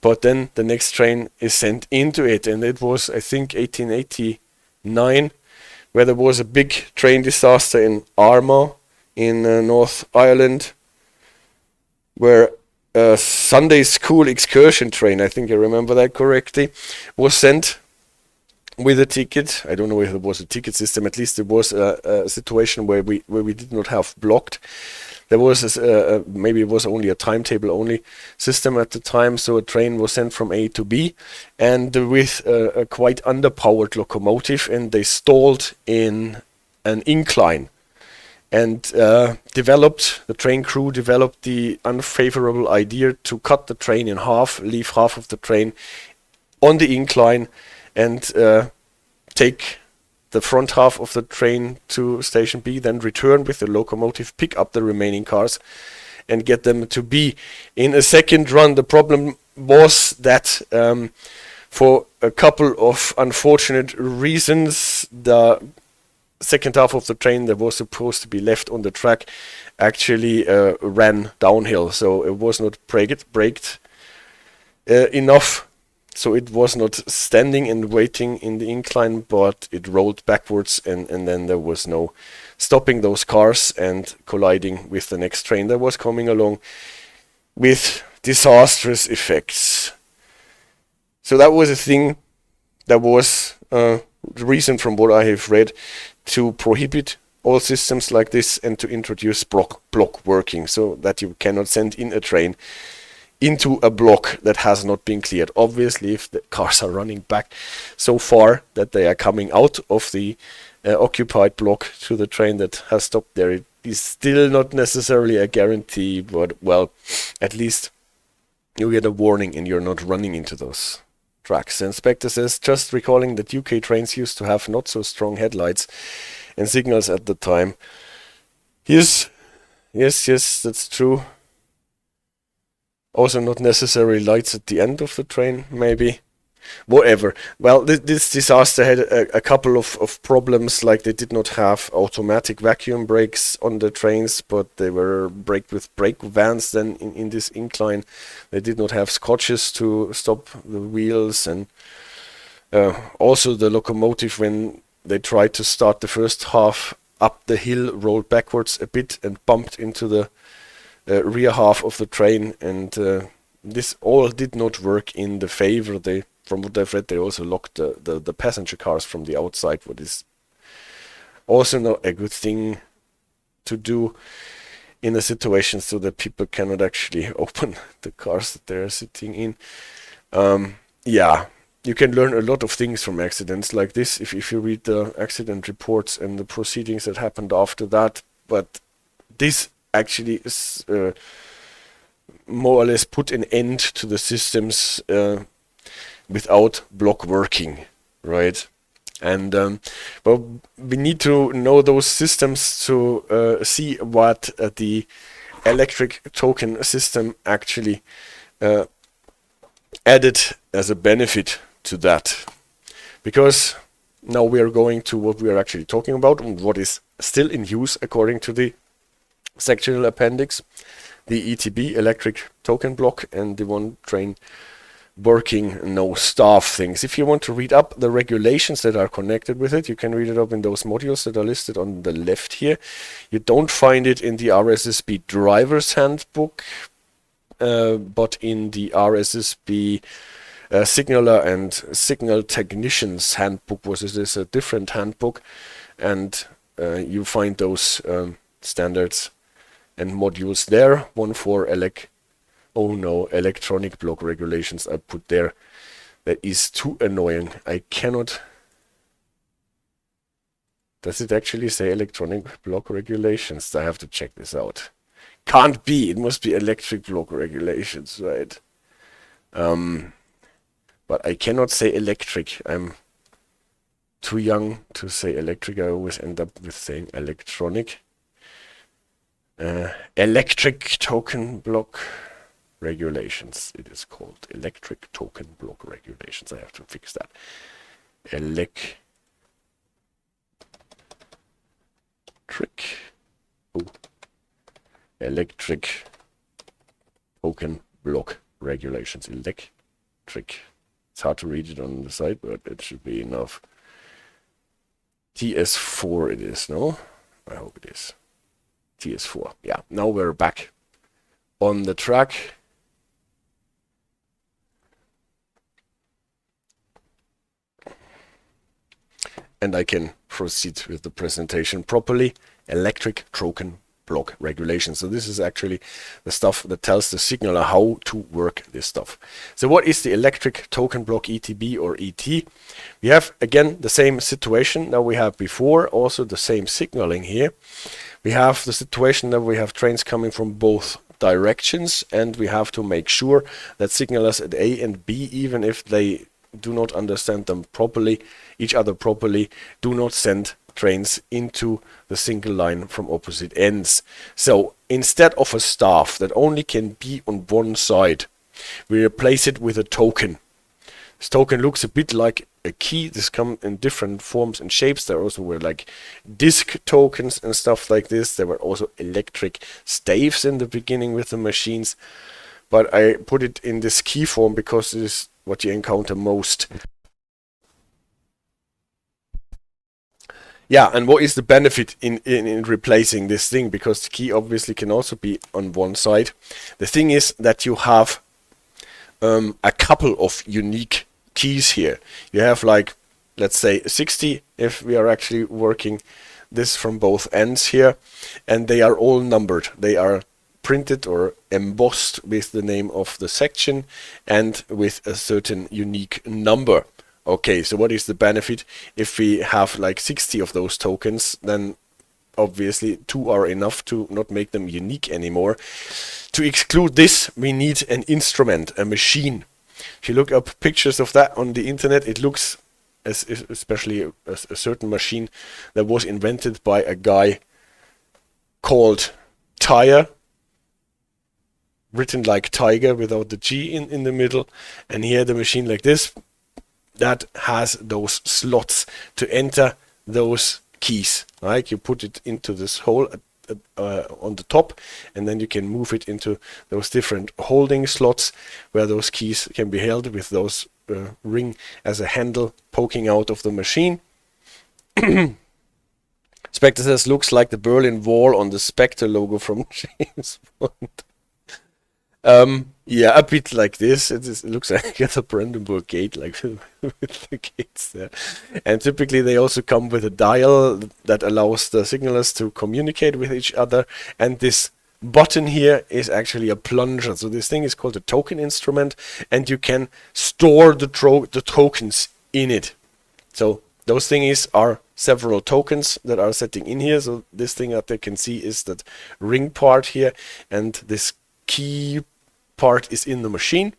but then the next train is sent into it. And it was, I think, 1889, where there was a big train disaster in Armagh in North Ireland, where a Sunday school excursion train, I think I remember that correctly, was sent with a ticket. I don't know if it was a ticket system, at least it was a situation where we did not have blocked. There was maybe it was only a timetable only system at the time, so a train was sent from A to B, and with a quite underpowered locomotive, and they stalled in an incline. And the train crew developed the unfavorable idea to cut the train in half, leave half of the train on the incline, and take the front half of the train to station B, then return with the locomotive, pick up the remaining cars, and get them to B. In a second run, the problem was that for a couple of unfortunate reasons, the second half of the train that was supposed to be left on the track actually ran downhill, so it was not braked enough, so it was not standing and waiting in the incline, but it rolled backwards, and then there was no stopping those cars and colliding with the next train that was coming along, with disastrous effects. So that was a thing that was the reason, from what I have read, to prohibit all systems like this and to introduce block working, so that you cannot send in a train into a block that has not been cleared. Obviously, if the cars are running back so far that they are coming out of the occupied block to the train that has stopped there, it is still not necessarily a guarantee, but well, at least you get a warning and you're not running into those tracks. The inspector says, just recalling that UK trains used to have not so strong headlights and signals at the time. Yes, that's true. Also not necessarily lights at the end of the train, maybe. Whatever. Well, this disaster had a couple of problems, like they did not have automatic vacuum brakes on the trains, but they were braked with brake vans then in this incline. They did not have scotches to stop the wheels, and also the locomotive, when they tried to start the first half up the hill, rolled backwards a bit and bumped into the rear half of the train, and this all did not work in the favor. From what I've read, they also locked the passenger cars from the outside, what is also not a good thing to do in a situation so that people cannot actually open the cars that they're sitting in. Yeah, you can learn a lot of things from accidents like this if you read the accident reports and the proceedings that happened after that. But this actually is more or less put an end to the systems without block working, right? And but we need to know those systems to see what the electric token system actually added as a benefit to that. Because now we are going to what we are actually talking about and what is still in use according to the Sectional Appendix, the ETB, electric token block, and the one train working no staff things. If you want to read up the regulations that are connected with it, you can read it up in those modules that are listed on the left here. You don't find it in the RSSB driver's handbook, but in the RSSB signaler and signal technicians handbook, which is a different handbook, and you find those standards and modules there. One for electronic block regulations I put there. That is too annoying. I cannot. Does it actually say electronic block regulations? I have to check this out. Can't be. It must be electric block regulations, right? But I cannot say electric. I'm too young to say electric. I always end up with saying electronic. Electric token block regulations. It is called electric token block regulations. I have to fix that. Electric token block regulations. Electric. It's hard to read it on the side, but it should be enough. TS4 it is, no? I hope it is. TS4. Yeah, now we're back on the track. And I can proceed with the presentation properly. Electric token block regulations. So this is actually the stuff that tells the signaler how to work this stuff. So what is the electric token block, ETB or ET? We have again the same situation that we had before, also the same signaling here. We have the situation that we have trains coming from both directions, and we have to make sure that signalers at A and B, even if they do not understand them properly, each other properly, do not send trains into the single line from opposite ends. So instead of a staff that only can be on one side, we replace it with a token. This token looks a bit like a key. This comes in different forms and shapes. There also were like disk tokens and stuff like this. There were also electric staves in the beginning with the machines, but I put it in this key form because it is what you encounter most. Yeah, and what is the benefit in replacing this thing? Because the key obviously can also be on one side. The thing is that you have a couple of unique keys here. You have, like, let's say 60 if we are actually working this from both ends here, and they are all numbered. They are printed or embossed with the name of the section and with a certain unique number. Okay, so what is the benefit? If we have like 60 of those tokens, then obviously 2 are enough to not make them unique anymore. To exclude this, we need an instrument, a machine. If you look up pictures of that on the internet, it looks especially a certain machine that was invented by a guy called Tyre, written like tiger without the G in the middle, and he had a machine like this that has those slots to enter those keys. Like you put it into this hole on the top, and then you can move it into those different holding slots where those keys can be held with those ring as a handle poking out of the machine. Spectre says, looks like the Berlin Wall on the Spectre logo from James Bond. Yeah, a bit like this. It looks like a Brandenburg Gate, like with the gates there. And typically they also come with a dial that allows the signalers to communicate with each other. And this button here is actually a plunger. So this thing is called a token instrument, and you can store the tokens in it. So those things are several tokens that are setting in here. So this thing that they can see is that ring part here, and this key part is in the machine.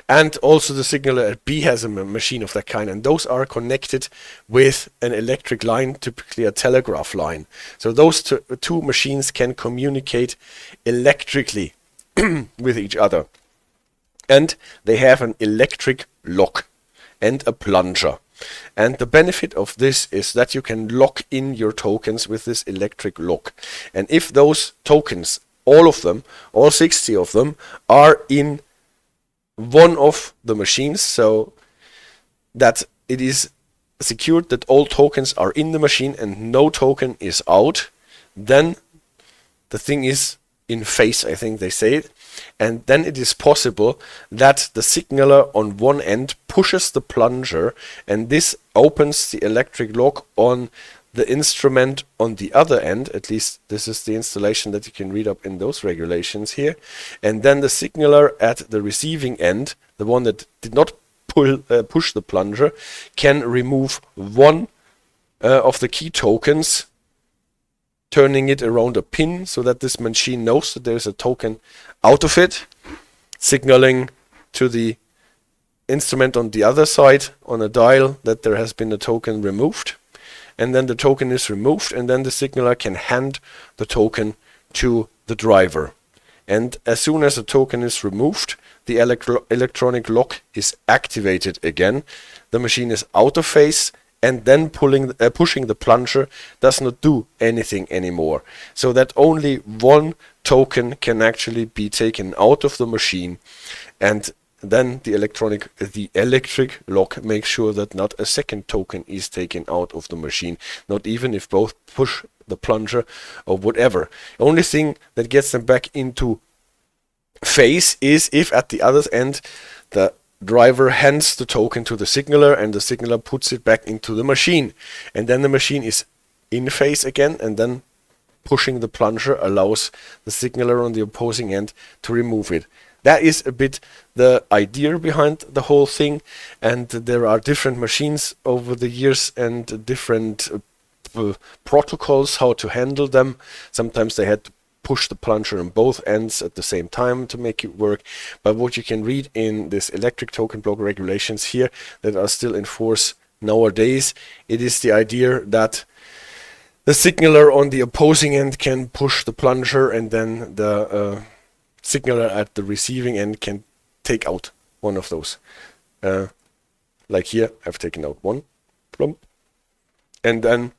And also the signaler at B has a machine of that kind, and those are connected with an electric line, typically a telegraph line. So those two machines can communicate electrically with each other. And they have an electric lock and a plunger. And the benefit of this is that you can lock in your tokens with this electric lock. And if those tokens, all of them, all 60 of them, are in one of the machines, so that it is secured that all tokens are in the machine and no token is out, then the thing is in phase, I think they say it. And then it is possible that the signaler on one end pushes the plunger, and this opens the electric lock on the instrument on the other end. At least this is the installation that you can read up in those regulations here. And then the signaler at the receiving end, the one that did not push the plunger, can remove one of the key tokens, turning it around a pin so that this machine knows that there's a token out of it, signaling to the instrument on the other side on a dial that there has been a token removed. And then the token is removed, and then the signaler can hand the token to the driver. And as soon as the token is removed, the electronic lock is activated again. The machine is out of phase, and then pushing the plunger does not do anything anymore. So that only one token can actually be taken out of the machine, and then the electric lock makes sure that not a second token is taken out of the machine, not even if both push the plunger or whatever. The only thing that gets them back into phase is if at the other end the driver hands the token to the signaler and the signaler puts it back into the machine, and then the machine is in phase again, and then pushing the plunger allows the signaler on the opposing end to remove it. That is a bit the idea behind the whole thing, and there are different machines over the years and different protocols how to handle them. Sometimes they had to push the plunger on both ends at the same time to make it work. But what you can read in this electric token block regulations here that are still in force nowadays, it is the idea that the signaler on the opposing end can push the plunger, and then the signaler at the receiving end can take out one of those. Like here, I've taken out one, plump, and then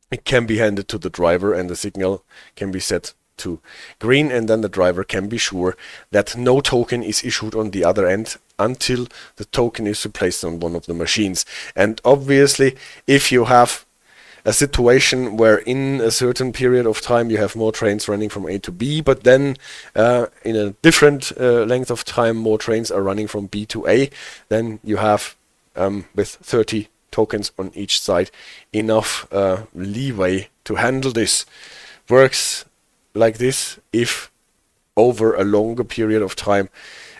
it can be handed to the driver, and the signal can be set to green, and then the driver can be sure that no token is issued on the other end until the token is replaced on one of the machines. And obviously, if you have a situation where in a certain period of time you have more trains running from A to B, but then in a different length of time more trains are running from B to A, then you have with 30 tokens on each side enough leeway to handle this. Works like this if over a longer period of time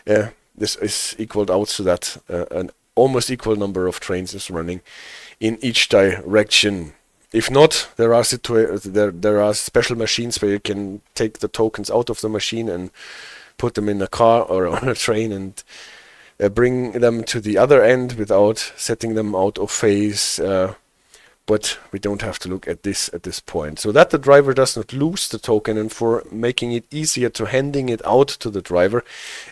this is equaled out so that an almost equal number of trains is running in each direction. If not, there are special machines where you can take the tokens out of the machine and put them in a car or on a train, and bring them to the other end without setting them out of phase. But we don't have to look at this point. So that the driver does not lose the token, and for making it easier to handing it out to the driver,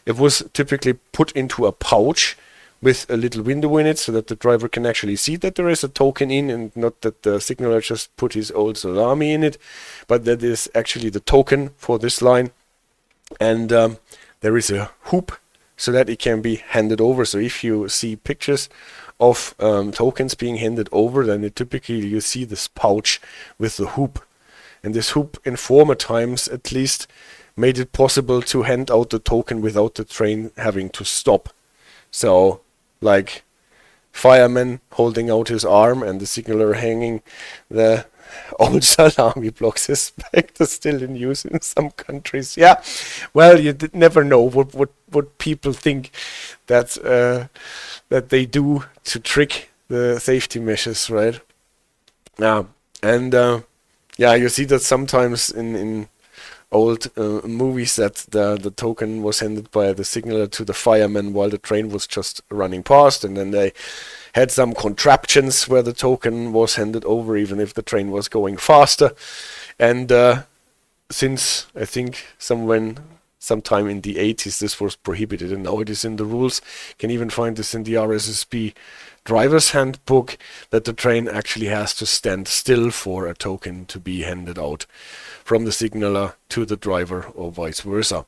it was typically put into a pouch with a little window in it so that the driver can actually see that there is a token in, and not that the signaler just put his old salami in it, but that is actually the token for this line. And there is a hoop so that it can be handed over. So if you see pictures of tokens being handed over, then typically you see this pouch with the hoop. And this hoop in former times at least made it possible to hand out the token without the train having to stop. So like fireman holding out his arm and the signaler hanging the old salami blocks. I suspect are still in use in some countries. Yeah, well, you never know what people think that that they do to trick the safety measures, right? Yeah, and yeah, you see that sometimes in old movies that the token was handed by the signaler to the fireman while the train was just running past, and then they had some contraptions where the token was handed over even if the train was going faster. And since I think sometime in the 80s this was prohibited, and now it is in the rules. You can even find this in the RSSB driver's handbook, that the train actually has to stand still for a token to be handed out from the signaler to the driver or vice versa.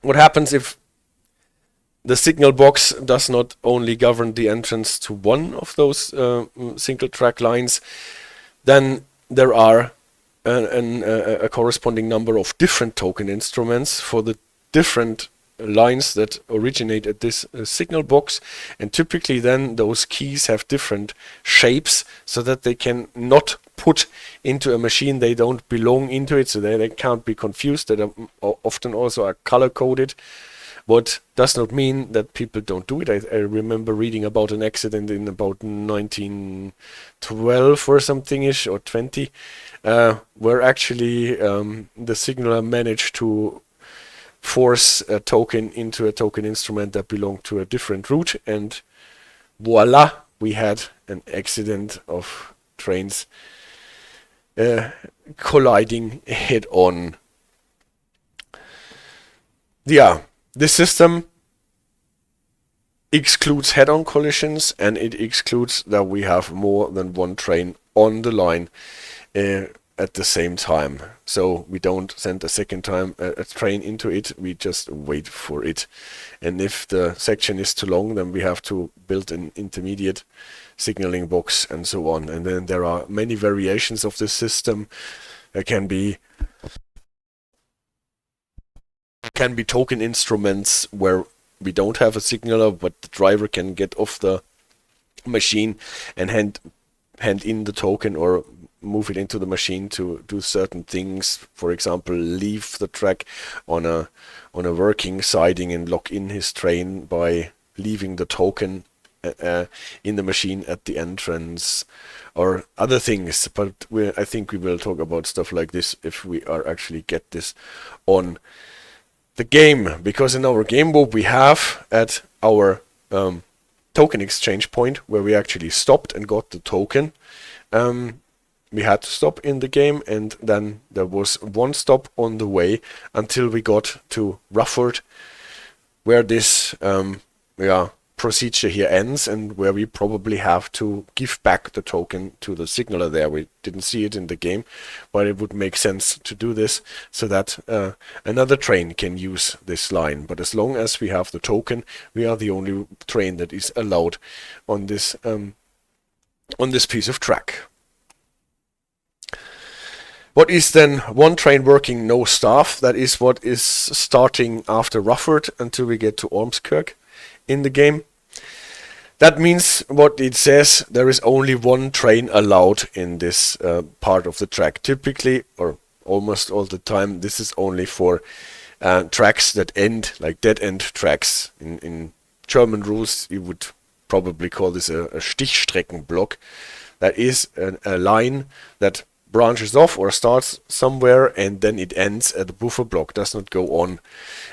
What happens if the signal box does not only govern the entrance to one of those single track lines? Then there are a corresponding number of different token instruments for the different lines that originate at this signal box, and typically then those keys have different shapes so that they can not put into a machine they don't belong into it, so they can't be confused. That are often also are color coded. What does not mean that people don't do it. I remember reading about an accident in about 1912 or something-ish, or 20, where actually the signaler managed to force a token into a token instrument that belonged to a different route, and voila, we had an accident of trains colliding head on. Yeah. This system excludes head-on collisions, and it excludes that we have more than one train on the line at the same time. So we don't send a second time a train into it, we just wait for it. And if the section is too long, then we have to build an intermediate signaling box and so on. And then there are many variations of this system. There can be token instruments where we don't have a signaler, but the driver can get off the machine and hand in the token or move it into the machine to do certain things. For example, leave the track on a working siding and lock in his train by leaving the token in the machine at the entrance, or other things. But I think we will talk about stuff like this if we are actually get this on the game, because in our game book we have at our token exchange point where we actually stopped and got the token. We had to stop in the game, and then there was one stop on the way until we got to Rufford, where this procedure here ends, and where we probably have to give back the token to the signaler there. We didn't see it in the game, but it would make sense to do this so that another train can use this line. But as long as we have the token, we are the only train that is allowed on this piece of track. What is then one train working, no staff? That is what is starting after Rufford until we get to Ormskirk in the game. That means what it says, there is only one train allowed in this part of the track. Typically, or almost all the time, this is only for tracks that end, like dead-end tracks. In German rules, you would probably call this a Stichstreckenblock. That is a line that branches off or starts somewhere and then it ends at the buffer block, does not go on.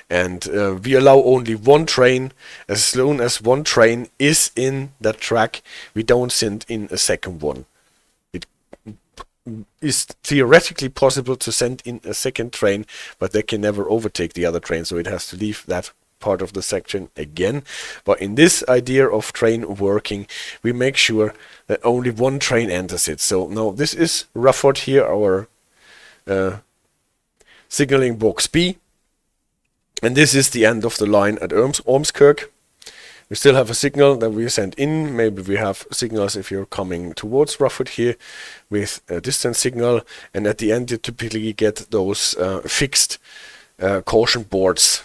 And we allow only one train. As soon as one train is in that track, we don't send in a second one. It is theoretically possible to send in a second train, but they can never overtake the other train, so it has to leave that part of the section again. But in this idea of train working, we make sure that only one train enters it. So now this is Rufford here, our signaling box B, and this is the end of the line at Ormskirk. We still have a signal that we send in. Maybe we have signals if you're coming towards Rufford here with a distance signal, and at the end you typically get those fixed caution boards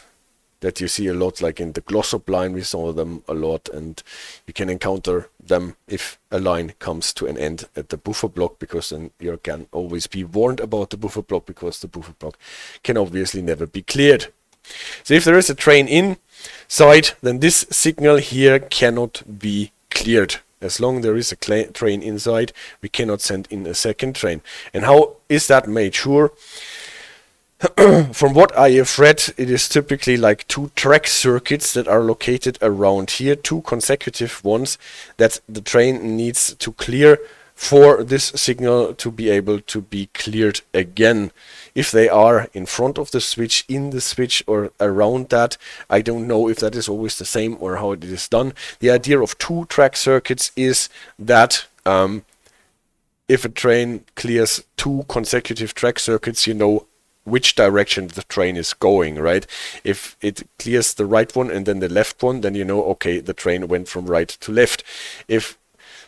that you see a lot, like in the Glossop line we saw them a lot, and you can encounter them if a line comes to an end at the buffer block, because then you can always be warned about the buffer block, because the buffer block can obviously never be cleared. So if there is a train inside, then this signal here cannot be cleared. As long as there is a train inside, we cannot send in a second train. And how is that made sure? From what I have read, it is typically like 2 track circuits that are located around here, 2 consecutive ones that the train needs to clear for this signal to be able to be cleared again. If they are in front of the switch, in the switch, or around that, I don't know if that is always the same or how it is done. The idea of 2 track circuits is that if a train clears 2 consecutive track circuits, you know which direction the train is going, right? If it clears the right one and then the left one, then you know, okay, the train went from right to left. If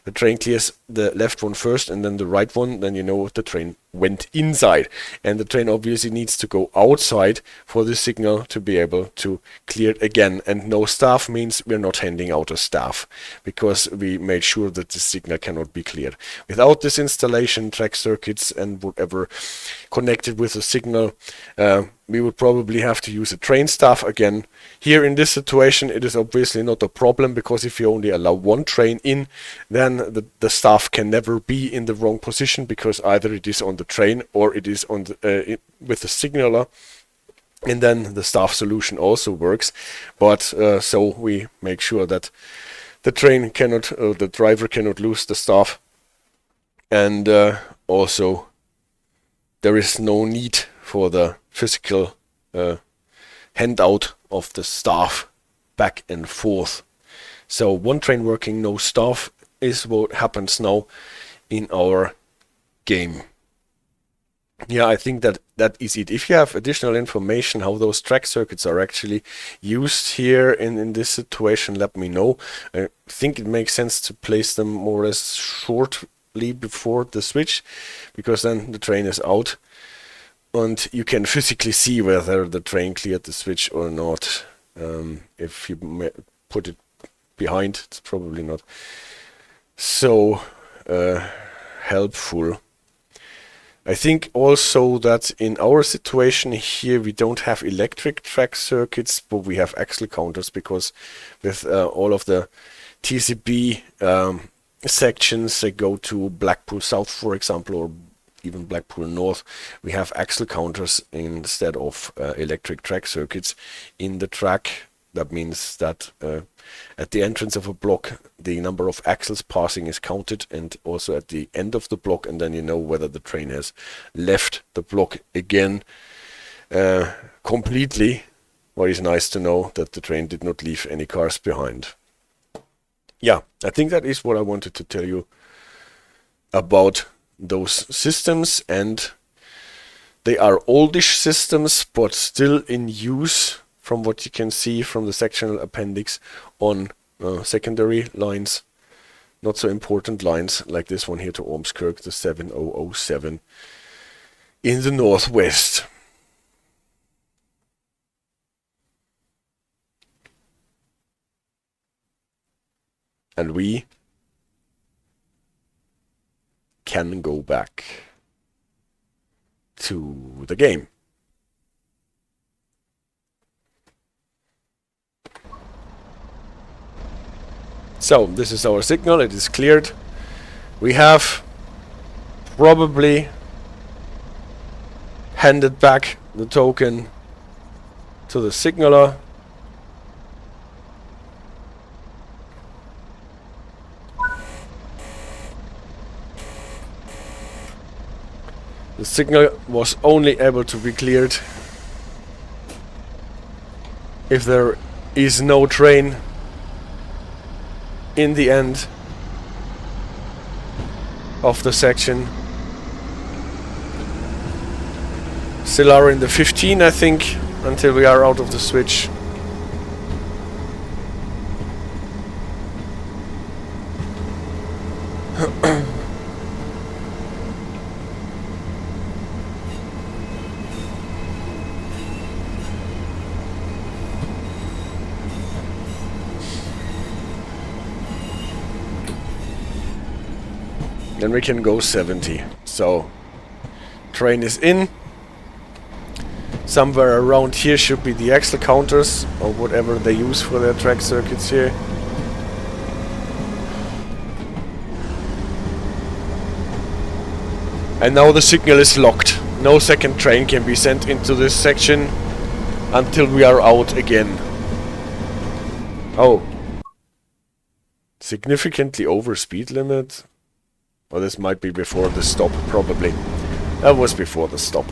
the train clears the left one first and then the right one, then you know the train went inside. And the train obviously needs to go outside for the signal to be able to clear it again. And no staff means we're not handing out a staff, because we made sure that the signal cannot be cleared. Without this installation, track circuits and whatever connected with the signal, we would probably have to use a train staff again. Here in this situation, it is obviously not a problem, because if you only allow one train in, then the staff can never be in the wrong position, because either it is on the train or it is on the, with the signaler, and then the staff solution also works. But so we make sure that the train cannot, the driver cannot lose the staff, and also there is no need for the physical handout of the staff back and forth. So one train working, no staff, is what happens now in our game. Yeah, I think that is it. If you have additional information how those track circuits are actually used here in this situation, let me know. I think it makes sense to place them more or less shortly before the switch, because then the train is out and you can physically see whether the train cleared the switch or not. If you put it behind, it's probably not so helpful. I think also that in our situation here we don't have electric track circuits, but we have axle counters, because with all of the TCB sections that go to Blackpool South, for example, or even Blackpool North, we have axle counters instead of electric track circuits in the track. That means that at the entrance of a block, the number of axles passing is counted, and also at the end of the block, and then you know whether the train has left the block again completely. What is nice to know that the train did not leave any cars behind. Yeah, I think that is what I wanted to tell you about those systems, and they are oldish systems, but still in use, from what you can see from the sectional appendix, on secondary lines, not so important lines like this one here to Ormskirk, the 7007 in the northwest. And we can go back to the game. So this is our signal, it is cleared. We have probably handed back the token to the signaller. The signal was only able to be cleared if there is no train in the end of the section. Still are in the 15, I think, until we are out of the switch. Then we can go 70. So, train is in. Somewhere around here should be the axle counters, or whatever they use for their track circuits here. And now the signal is locked. No second train can be sent into this section until we are out again. Oh. Significantly over speed limit? Well, this might be before the stop, probably. That was before the stop.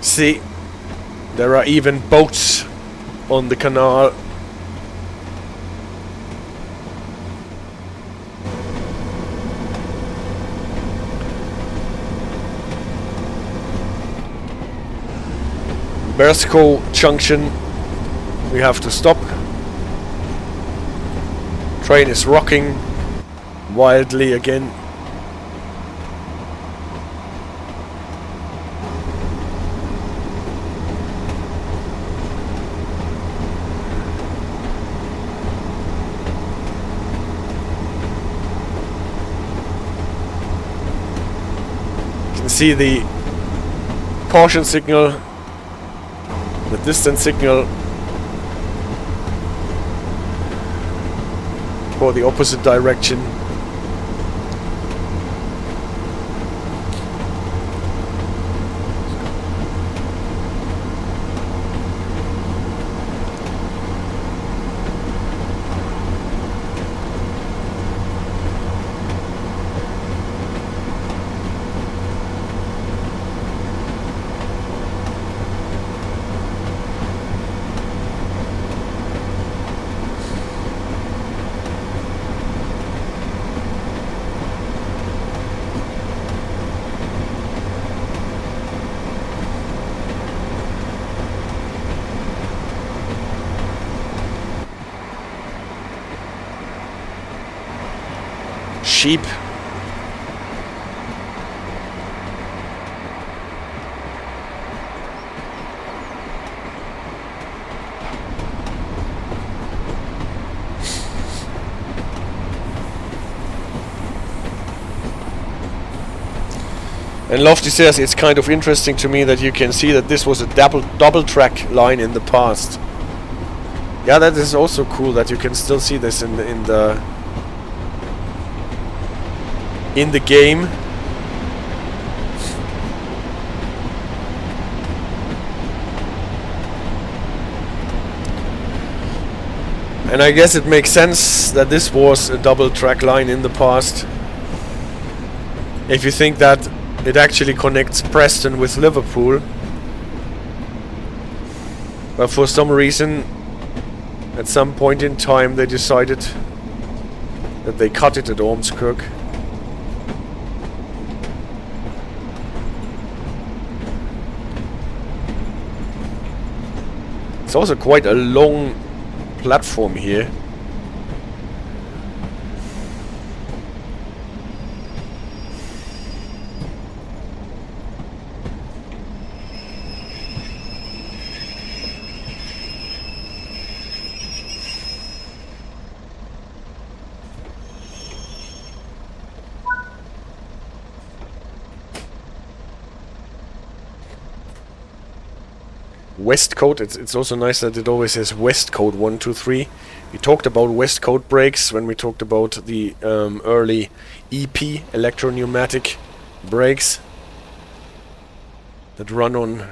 See, there are even boats on the canal. Burscough Junction, we have to stop. Train is rocking wildly again. You can see the caution signal, the distance signal for the opposite direction. Sheep. And Lofty says it's kind of interesting to me that you can see that this was a double track line in the past. Yeah, that is also cool that you can still see this in the game. And I guess it makes sense that this was a double track line in the past. If you think that it actually connects Preston with Liverpool. But for some reason, at some point in time, they decided that they cut it at Ormskirk. It's also quite a long platform here. Westcote. It's also nice that it always says Westcote 1, 2, 3. We talked about Westcote brakes when we talked about the early EP, electro-pneumatic brakes that run on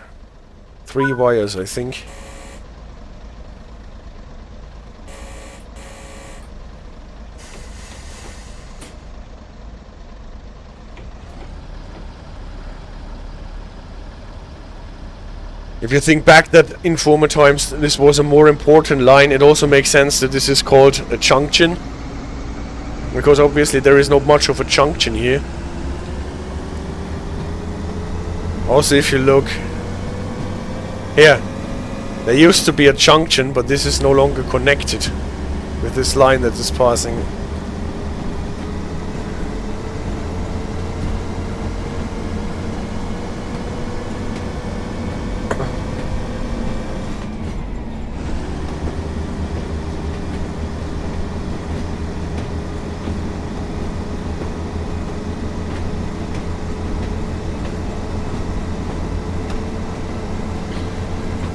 3 wires, I think. If you think back that in former times this was a more important line, it also makes sense that this is called a junction. Because obviously there is not much of a junction here. Also, if you look here, there used to be a junction, but this is no longer connected with this line that is passing.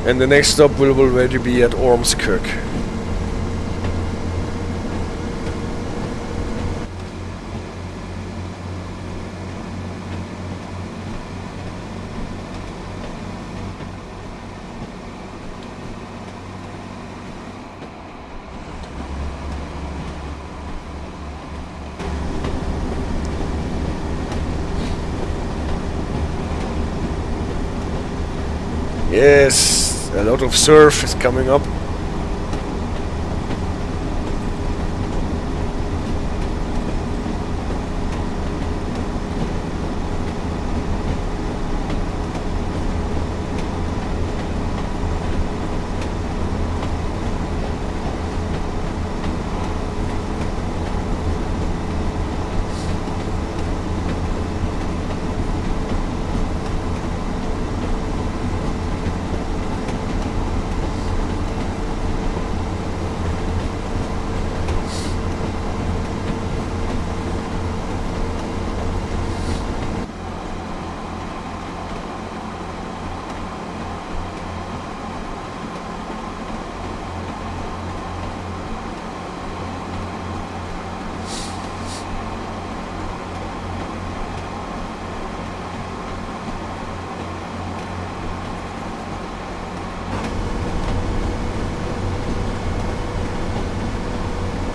And the next stop will already be at Ormskirk. Yes, a lot of surf is coming up.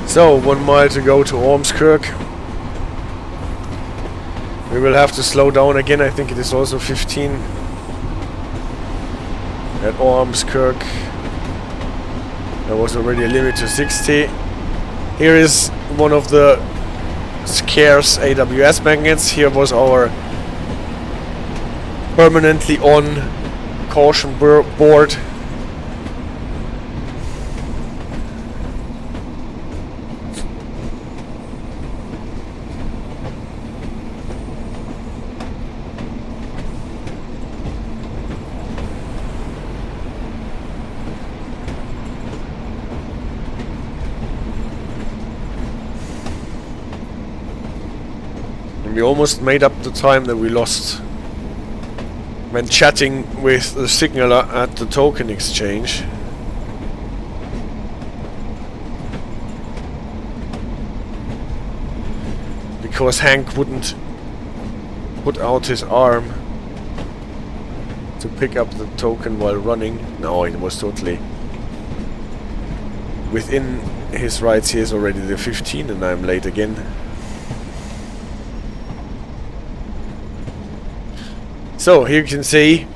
So, 1 mile to go to Ormskirk. We will have to slow down again. I think it is also 15 at Ormskirk. There was already a limit to 60. Here is one of the scarce AWS magnets. Here was our permanently on caution board. We almost made up the time that we lost when chatting with the signaler at the token exchange. Because Hank wouldn't put out his arm to pick up the token while running. No, it was totally within his rights. He is already the 15 and I'm late again. So here you can see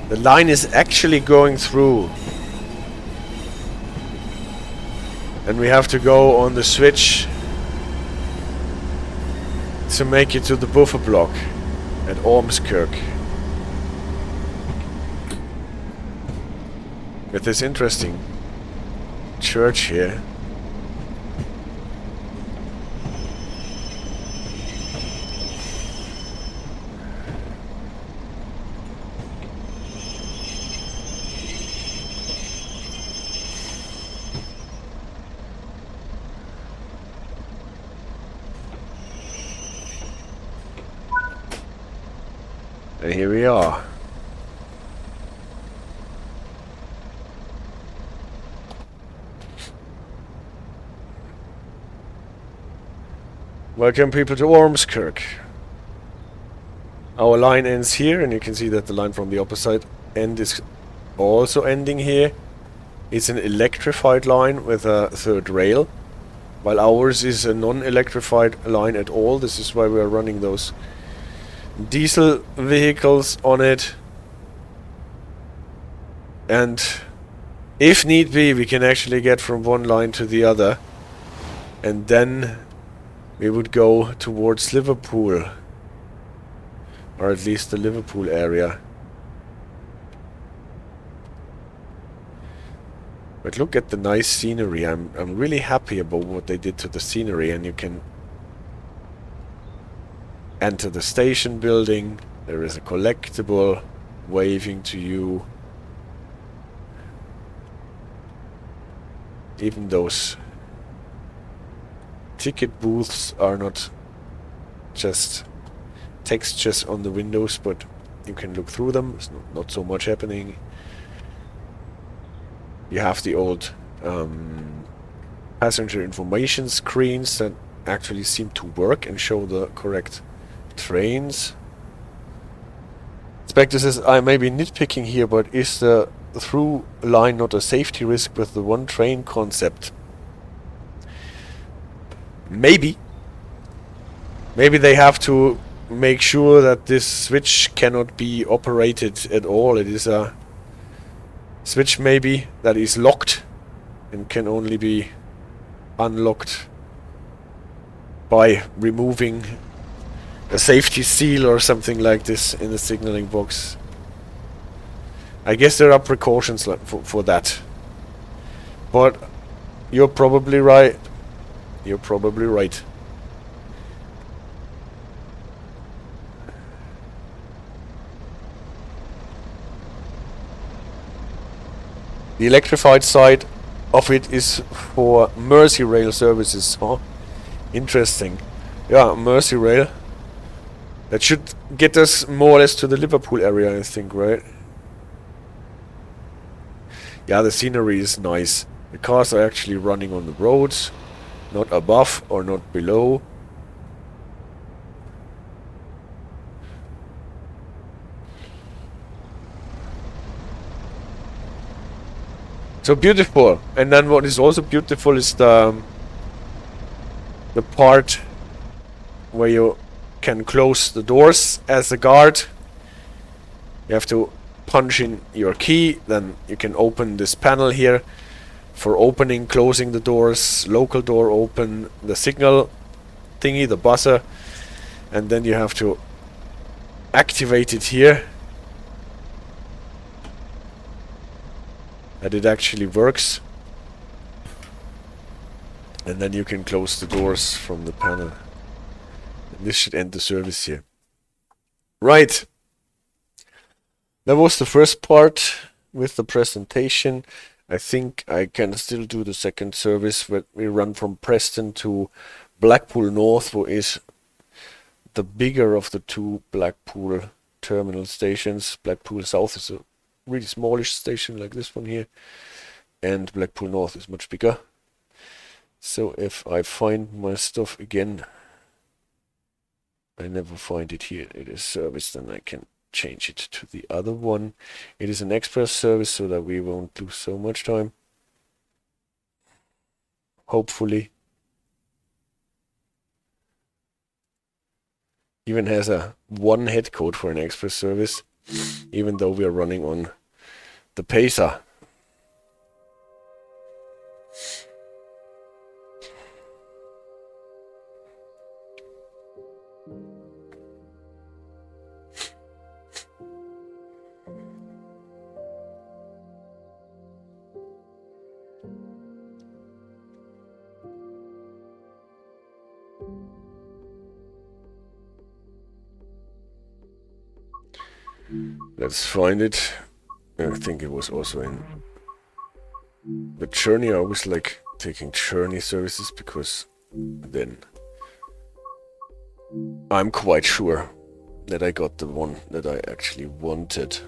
the line is actually going through, and we have to go on the switch to make it to the buffer block at Ormskirk. With this interesting church here. And here we are. Welcome people to Ormskirk. Our line ends here, and you can see that the line from the opposite end is also ending here. It's an electrified line with a third rail, while ours is a non-electrified line at all. This is why we are running those diesel vehicles on it. And if need be, we can actually get from one line to the other. And then we would go towards Liverpool. Or at least the Liverpool area. But look at the nice scenery. I'm really happy about what they did to the scenery, and you can enter the station building. There is a collectible waving to you. Even those ticket booths are not just textures on the windows, but you can look through them. There's not so much happening. You have the old passenger information screens that actually seem to work and show the correct trains. Spectre says, I may be nitpicking here, but is the through line not a safety risk with the one train concept? Maybe. Maybe they have to make sure that this switch cannot be operated at all. It is a switch maybe that is locked and can only be unlocked by removing a safety seal or something like this in the signaling box. I guess there are precautions for that. But you're probably right. You're probably right. The electrified side of it is for Merseyrail services. Oh, interesting. Yeah, Merseyrail. That should get us more or less to the Liverpool area, I think, right? Yeah, the scenery is nice. The cars are actually running on the roads, not above or not below. So beautiful. And then what is also beautiful is the part where you can close the doors as a guard. You have to punch in your key, then you can open this panel here for opening, closing the doors, local door open, the signal thingy, the buzzer, and then you have to activate it here. That it actually works. And then you can close the doors from the panel. And this should end the service here. Right. That was the first part with the presentation. I think I can still do the second service, but we run from Preston to Blackpool North, which is the bigger of the two Blackpool terminal stations. Blackpool South is a really smallish station like this one here, and Blackpool North is much bigger. So if I find my stuff again, I never find it here. It is service, then I can change it to the other one. It is an express service so that we won't lose so much time. Hopefully. Even has a one head code for an express service, even though we are running on the Pacer. Let's find it. I think it was also in the journey. I always like taking journey services because then I'm quite sure that I got the one that I actually wanted.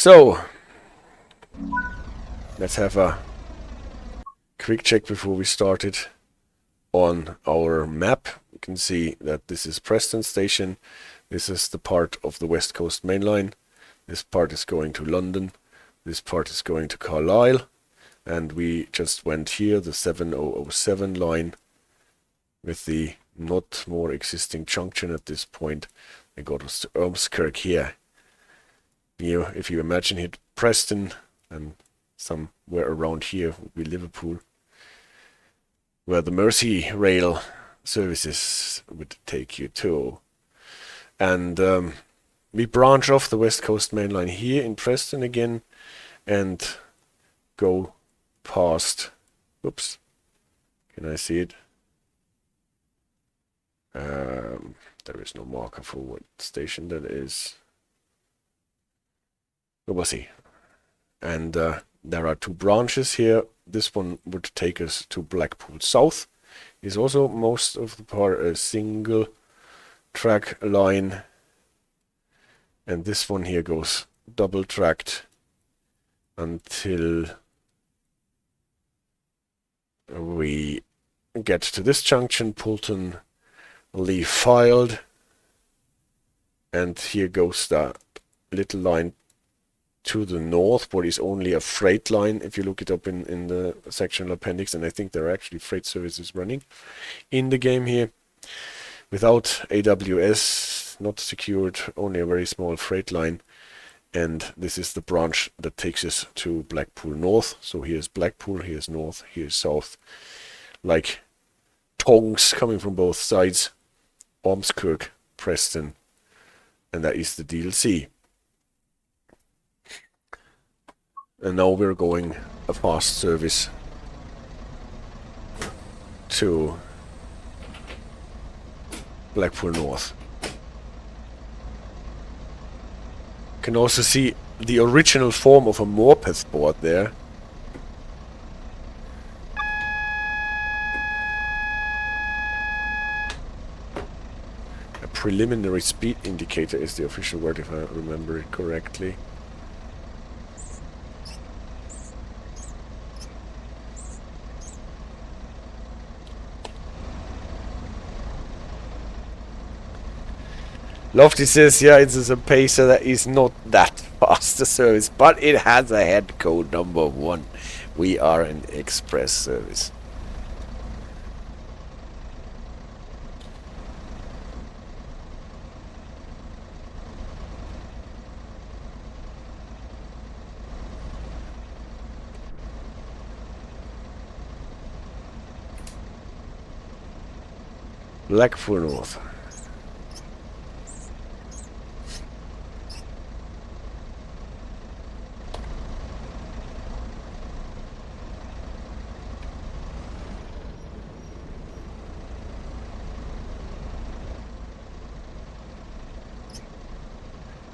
So, let's have a quick check before we started. On our map, you can see that this is Preston station. This is the part of the West Coast Main Line. This part is going to London. This part is going to Carlisle. And we just went here, the 7007 line, with the not more existing junction at this point. It got us to Ormskirk here. If you imagine it, Preston, and somewhere around here would be Liverpool, where the Mersey rail services would take you to. And we branch off the West Coast Main Line here in Preston again and go past, oops, can I see it? There is no marker for what station that is. Bumpy. And there are two branches here. This one would take us to Blackpool South. Is also most of the part a single track line. And this one here goes double tracked until we get to this junction, Poulton-le-Fylde. And here goes that little line to the north, but is only a freight line if you look it up in the sectional appendix, and I think there are actually freight services running in the game here. Without AWS, not secured, only a very small freight line, and this is the branch that takes us to Blackpool North. So here's Blackpool, here's North, here's South, like tongues coming from both sides. Ormskirk, Preston, and that is the DLC. And now we're going a fast service to Blackpool North. You can also see the original form of a Morpeth board there. A preliminary speed indicator is the official word, if I remember it correctly. Lofty says, yeah, it's a pacer that is not that fast a service, but it has a head code number 1. We are an express service. Blackpool North.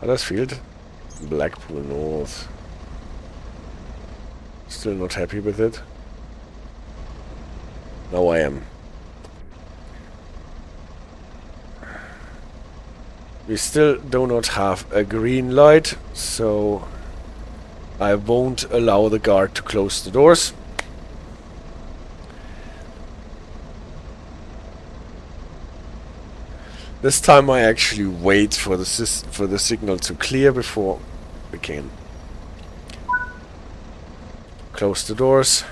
Huddersfield, Blackpool North. Still not happy with it. Now I am. We still do not have a green light, so I won't allow the guard to close the doors. This time I actually wait for the signal to clear before we can close the doors.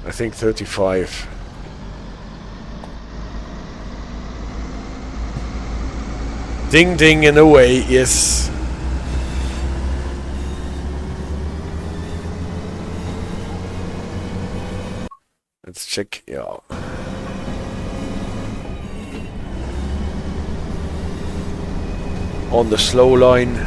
I think 35. Ding ding and away, yes. Let's check, yeah. On the slow line.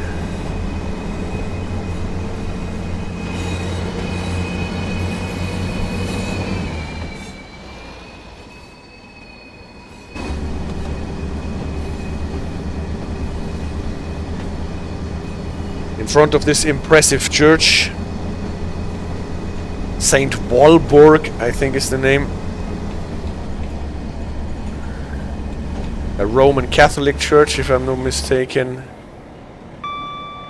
front of this impressive church. Saint Walburge, I think is the name. A Roman Catholic church, if I'm not mistaken.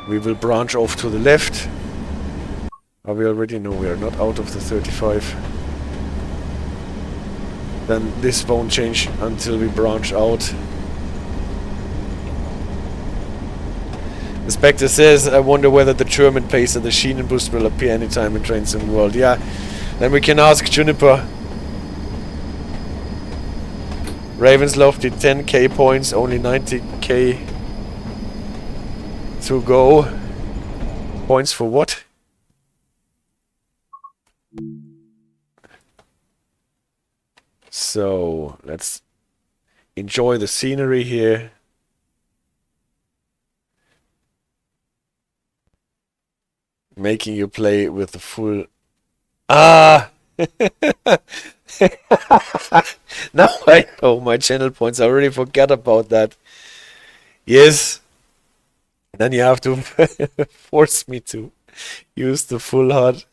We will branch off to the left. Oh, we already know we are not out of the 35. Then this won't change until we branch out. The Spectre says, I wonder whether the German pace of the Schienenbus will appear anytime in Trains in the World. Yeah, then we can ask Juniper. Ravensloft did 10k points, only 90k to go. Points for what? So, let's enjoy the scenery here. Making you play with the full... Ah! Now I know my channel points. I already forgot about that. Yes. Then you have to force me to use the full HUD.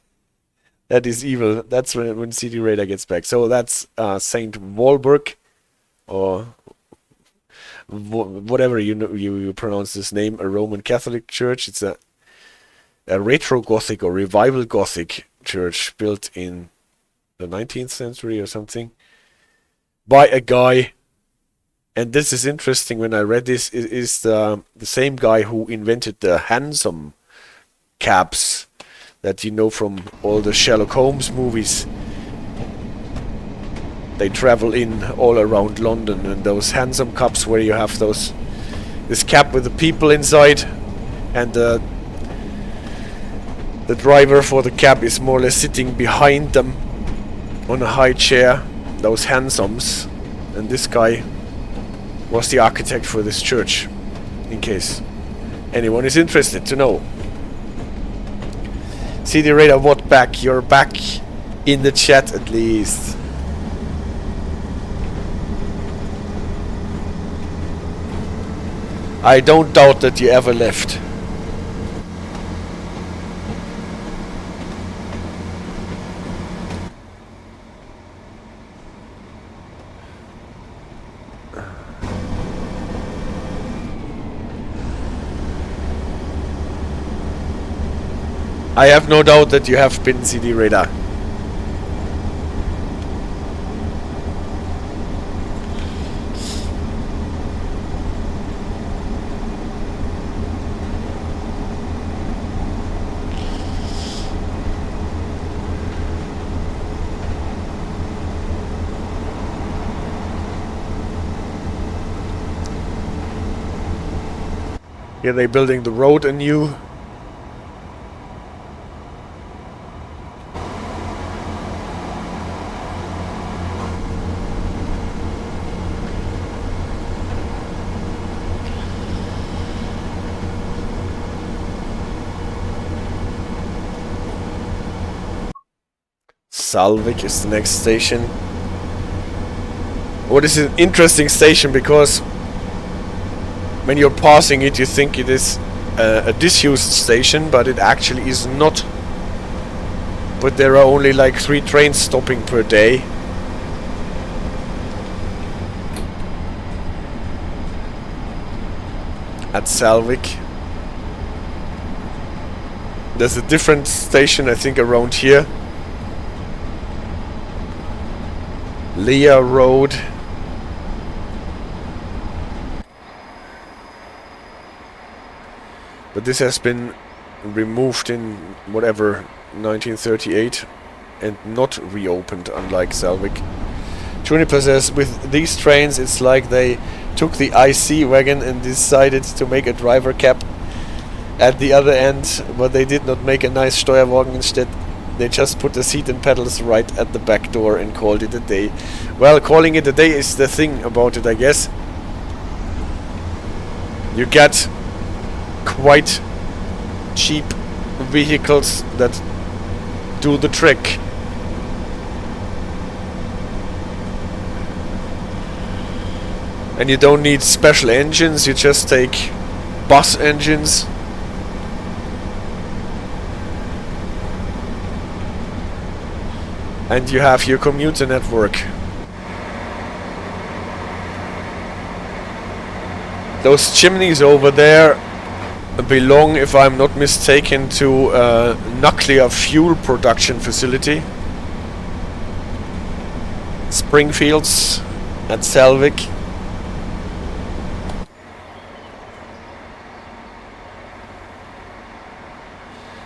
That is evil. That's when CD Radar gets back. So that's Saint Walburge, or whatever you pronounce this name. A Roman Catholic church. It's a retro Gothic or revival Gothic church built in the 19th century or something by a guy. And this is interesting. When I read this, it is the same guy who invented the hansom cabs that you know from all the Sherlock Holmes movies. They travel in all around London, and those hansom cabs where you have this cab with the people inside, and the driver for the cab is more or less sitting behind them on a high chair, those hansoms. And this guy was the architect for this church, in case anyone is interested to know. CD Radar, what back? You're back in the chat at least. I don't doubt that you ever left. I have no doubt that you have been CD Radar. Here they're building the road anew. Salwick is the next station. What is an interesting station, because when you're passing it you think it is a disused station, but it actually is not. But there are only like 3 trains stopping per day. At Salwick. There's a different station I think around here. Leah Road. But this has been removed in whatever 1938 and not reopened, unlike Salwick. Juniper says with these trains it's like they took the IC wagon and decided to make a driver cab at the other end, but they did not make a nice Steuerwagen. Instead they just put the seat and pedals right at the back door and called it a day. Well, calling it a day is the thing about it, I guess. You get quite cheap vehicles that do the trick. And you don't need special engines, you just take bus engines. And you have your commuter network. Those chimneys over there belong, if I'm not mistaken, to a nuclear fuel production facility. Springfields at Salwick.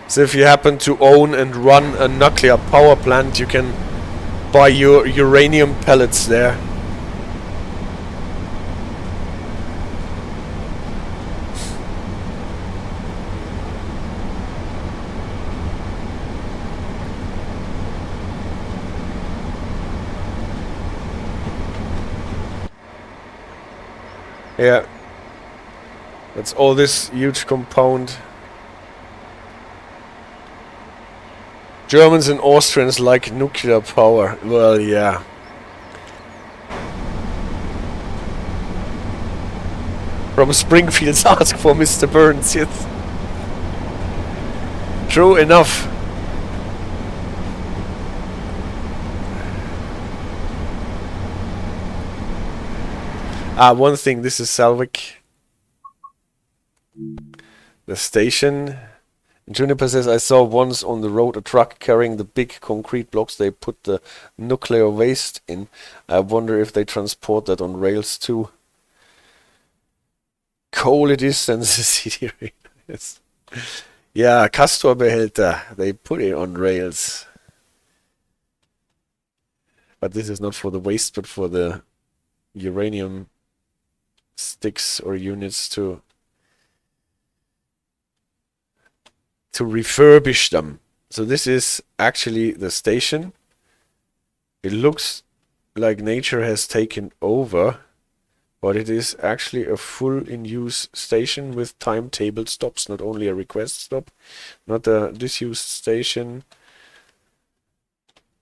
So if you happen to own and run a nuclear power plant, you can buy your uranium pellets there. Yeah, that's all this huge compound. Germans and Austrians like nuclear power. Well, yeah. From Springfields, ask for Mr. Burns, yes. True enough. One thing, this is Salwick. The station. Juniper says, I saw once on the road a truck carrying the big concrete blocks they put the nuclear waste in. I wonder if they transport that on rails too. Coal it is and the city rails. Yeah, Castor-Behälter. They put it on rails. But this is not for the waste, but for the uranium sticks or units to refurbish them. So this is actually the station. It looks like nature has taken over, but it is actually a full in use station with timetable stops, not only a request stop, not a disused station.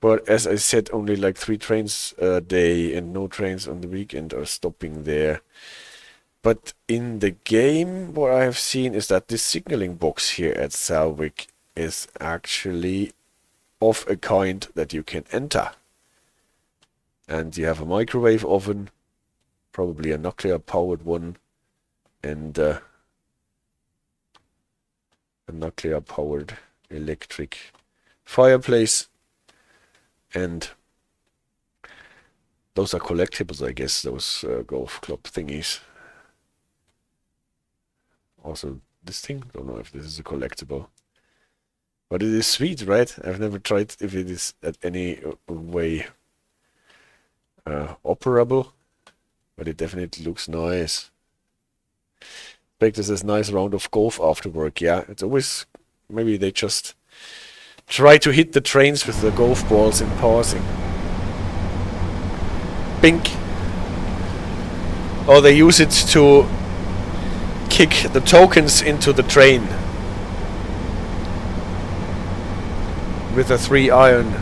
But as I said, only like 3 trains a day and no trains on the weekend are stopping there. But in the game, what I have seen is that this signaling box here at Salwick is actually of a kind that you can enter. And you have a microwave oven, probably a nuclear powered one, and a nuclear powered electric fireplace. And those are collectibles, I guess, those golf club thingies. Also, this thing, don't know if this is a collectible. But it is sweet, right? I've never tried if it is at any way operable. But it definitely looks nice. Expect this is a nice round of golf after work. Yeah, it's always, maybe they just try to hit the trains with the golf balls in passing. Bink. Or they use it to kick the tokens into the train with a 3-iron.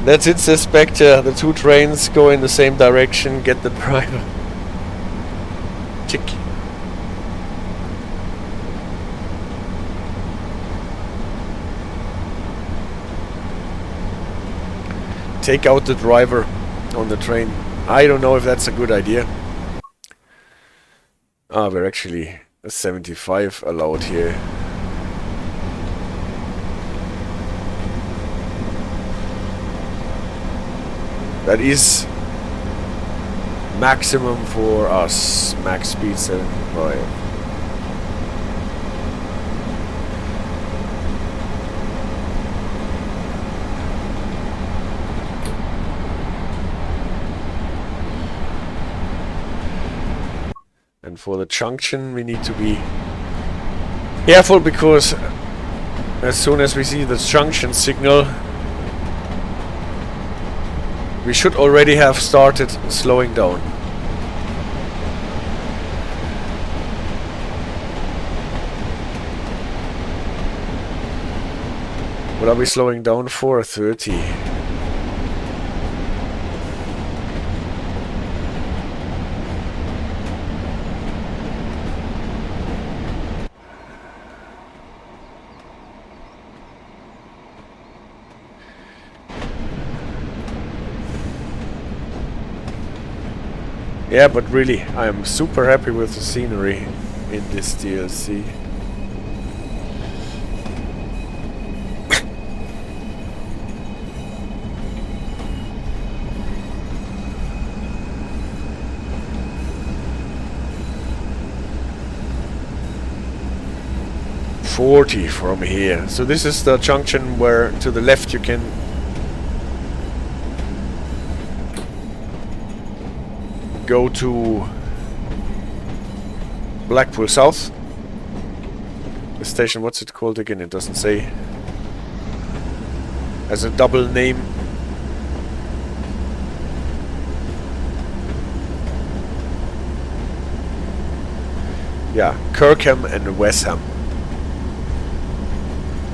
That's it, says Spectre. The 2 trains go in the same direction. Get the driver. Tick. Take out the driver on the train. I don't know if that's a good idea. Ah, we're actually 75 allowed here. That is maximum for us. Max speed 75. And for the junction we need to be careful, because as soon as we see the junction signal, we should already have started slowing down. But I'll be slowing down for 30. Yeah, but really, I'm super happy with the scenery in this DLC. .40 from here. So this is the junction where to the left you can go to Blackpool South. The station, what's it called again? It doesn't say. As a double name. Yeah, Kirkham and Wesham.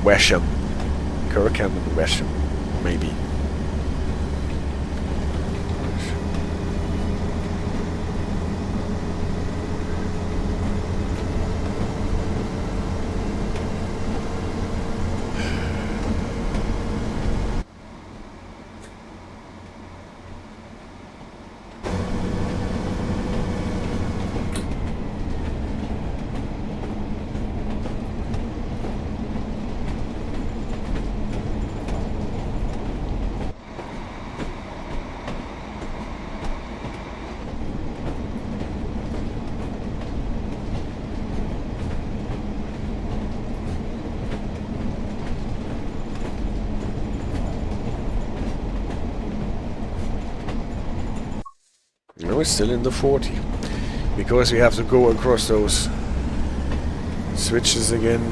Wesham. Kirkham and Wesham, maybe. No, it's still in the 40. Because we have to go across those switches again.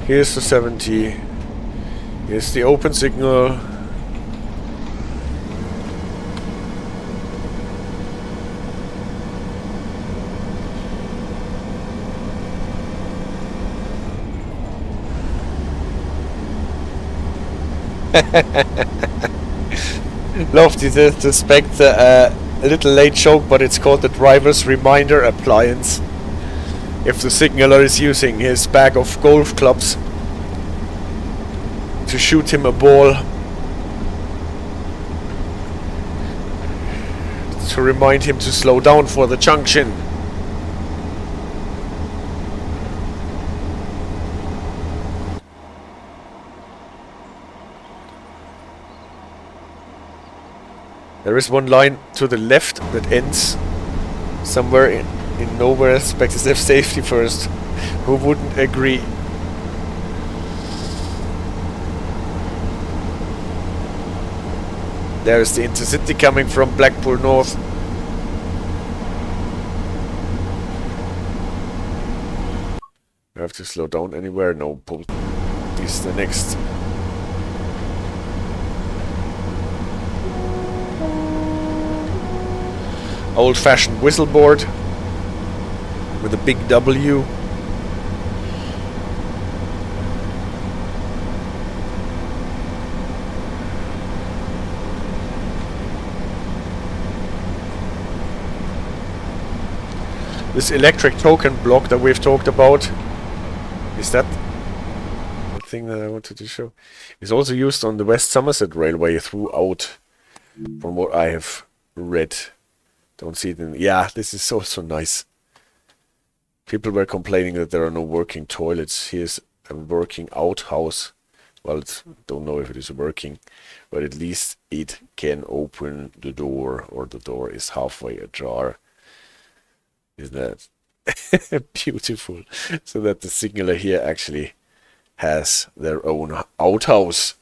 Here's the 70. Here's the open signal. Lofty to suspect a little late joke, but it's called the driver's reminder appliance. If the signaller is using his bag of golf clubs to shoot him a ball to remind him to slow down for the junction. There is one line to the left that ends somewhere in nowhere. Expected to have safety first. Who wouldn't agree? There is the intercity coming from Blackpool North. I have to slow down anywhere? No, Poulton is the next. Old-fashioned whistleboard with a big W. This electric token block that we've talked about, is that the thing that I wanted to show? It's also used on the West Somerset Railway throughout, from what I have read. Don't see it in... Yeah, this is also nice. People were complaining that there are no working toilets. Here's a working outhouse. Well, don't know if it is working, but at least it can open the door, or the door is halfway ajar. Isn't that beautiful? So that the signaller here actually has their own outhouse.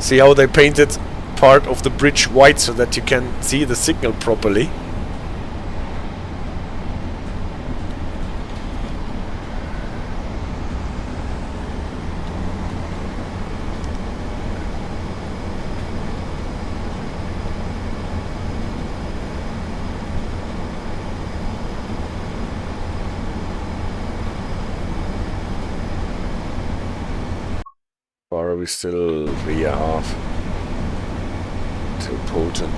See how they painted part of the bridge white so that you can see the signal properly. Or are we still 3.5 to Poulton?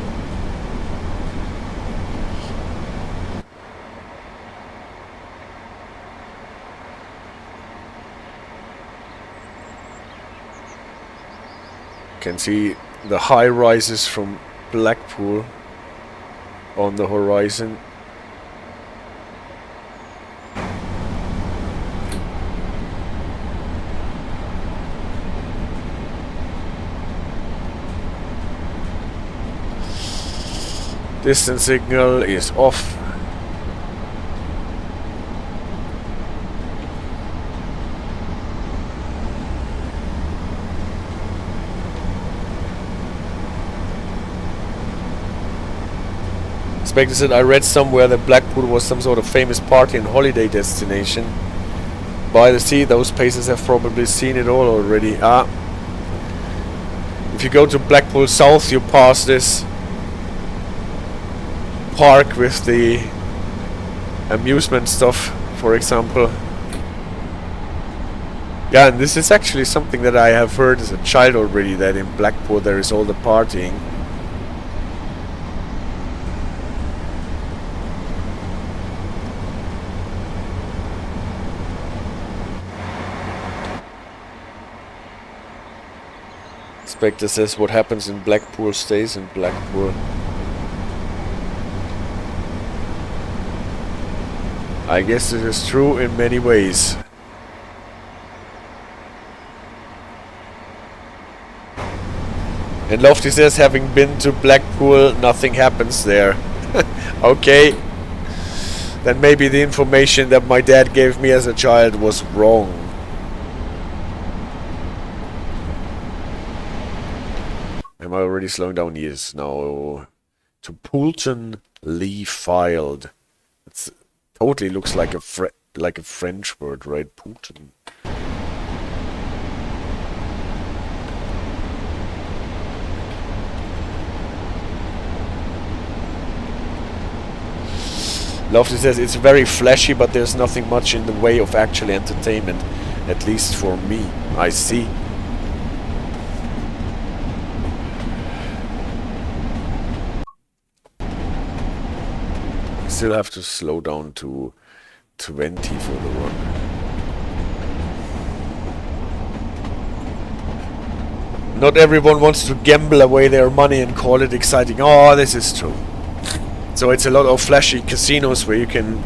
Can see the high rises from Blackpool on the horizon. Distance signal is off. Inspector said, I read somewhere that Blackpool was some sort of famous party and holiday destination by the sea. Those places have probably seen it all already. If you go to Blackpool South, you pass this park with the amusement stuff, for example. Yeah, and this is actually something that I have heard as a child already, that in Blackpool there is all the partying. Inspector says what happens in Blackpool stays in Blackpool. I guess it is true in many ways. And Lofty says, having been to Blackpool, nothing happens there. Okay. Then maybe the information that my dad gave me as a child was wrong. Am I already slowing down? Yes. Now to Poulton-le-Fylde. It's totally looks like a French word, right? Poulton. Lofty says it's very flashy, but there's nothing much in the way of actual entertainment, at least for me. I see. Still have to slow down to 20 for the run. Not everyone wants to gamble away their money and call it exciting. Oh, this is true. So it's a lot of flashy casinos where you can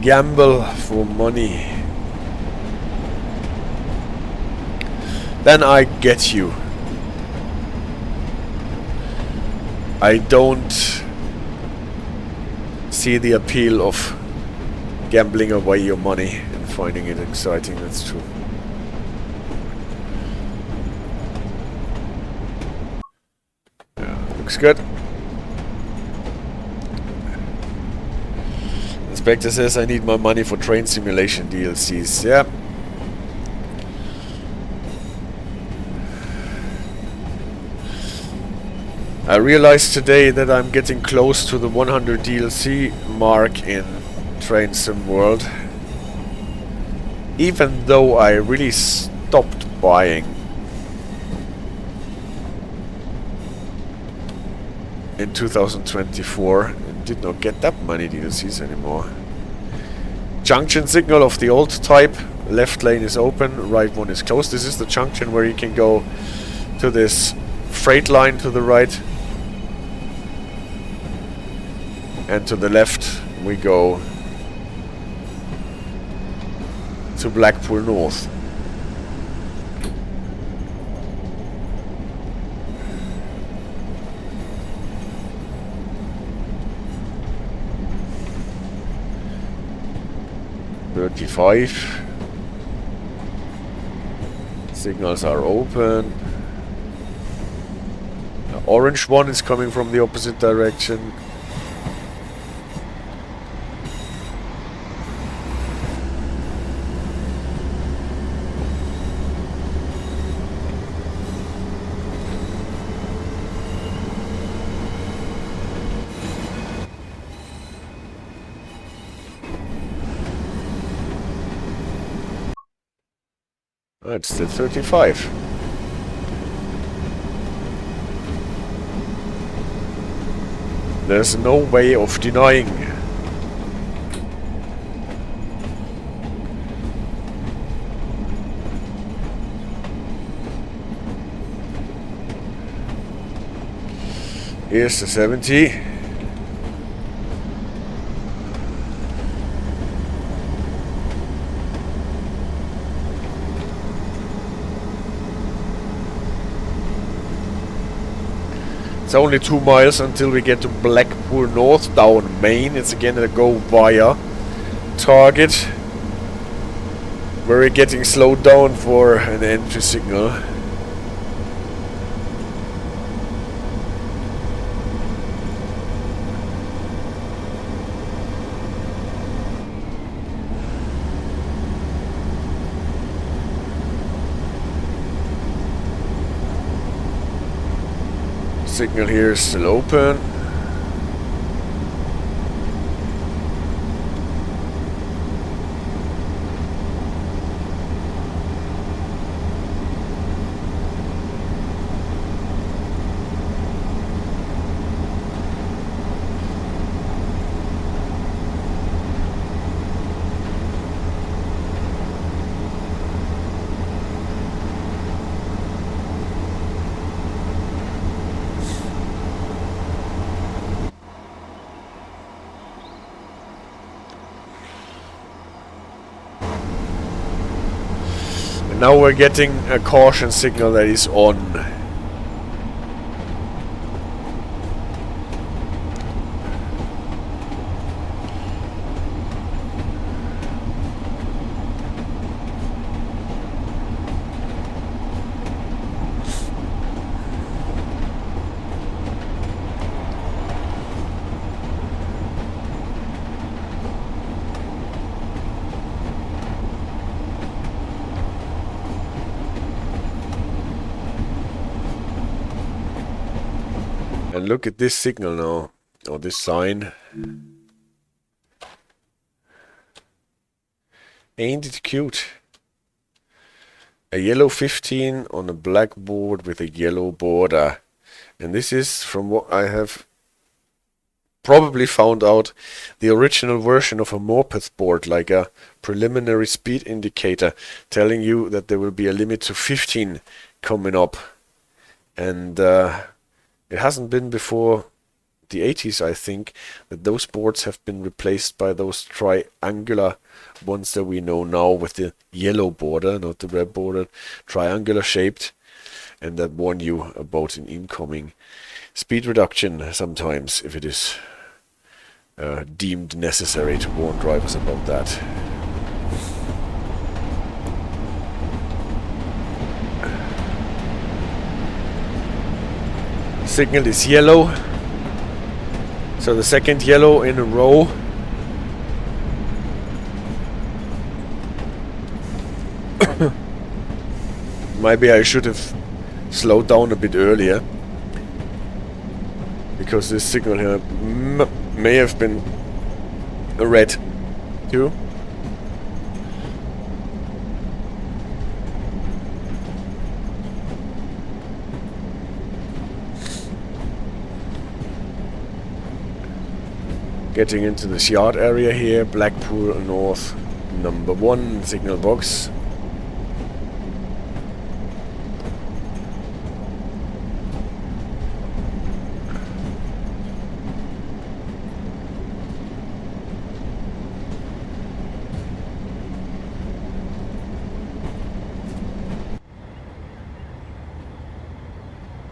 gamble for money. Then I get you. I don't see the appeal of gambling away your money and finding it exciting. That's true. Yeah, looks good. Inspector says I need my money for train simulation DLCs. Yeah. I realized today that I'm getting close to the 100 DLC mark in Train Sim World. Even though I really stopped buying in 2024 and did not get that many DLCs anymore. Junction signal of the old type. Left lane is open, right one is closed. This is the junction where you can go to this freight line to the right. And to the left we go to Blackpool North. Signals are open. Orange one is coming from the opposite direction. It's still 35. There's no way of denying. Here's the 70. It's only 2 miles until we get to Blackpool North down Main. It's again a go via target. We're getting slowed down for an entry signal. Signal here is still open. Now we're getting a caution signal that is on. And look at this signal now, or this sign. Ain't it cute? A yellow 15 on a black board with a yellow border. And this is, from what I have probably found out, the original version of a Morpeth board, like a preliminary speed indicator telling you that there will be a limit to 15 coming up. And it hasn't been before the 80s, I think, that those boards have been replaced by those triangular ones that we know now with the yellow border, not the red border, triangular shaped, and that warn you about an incoming speed reduction sometimes, if it is deemed necessary to warn drivers about that. Signal is yellow, so the second yellow in a row. Maybe I should have slowed down a bit earlier, because this signal here may have been a red too. Getting into this yard area here, Blackpool North number 1 signal box.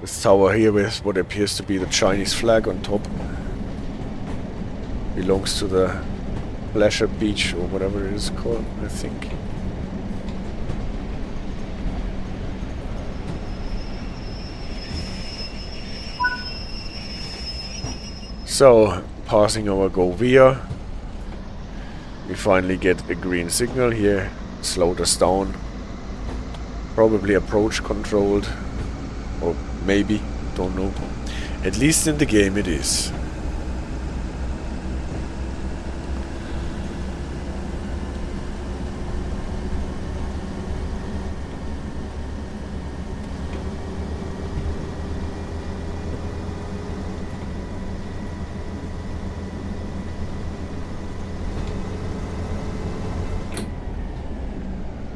This tower here with what appears to be the Chinese flag on top belongs to the Pleasure Beach, or whatever it is called, I think. So, passing our go via. We finally get a green signal here. Slowed us down. Probably approach controlled. Or maybe, don't know. At least in the game it is.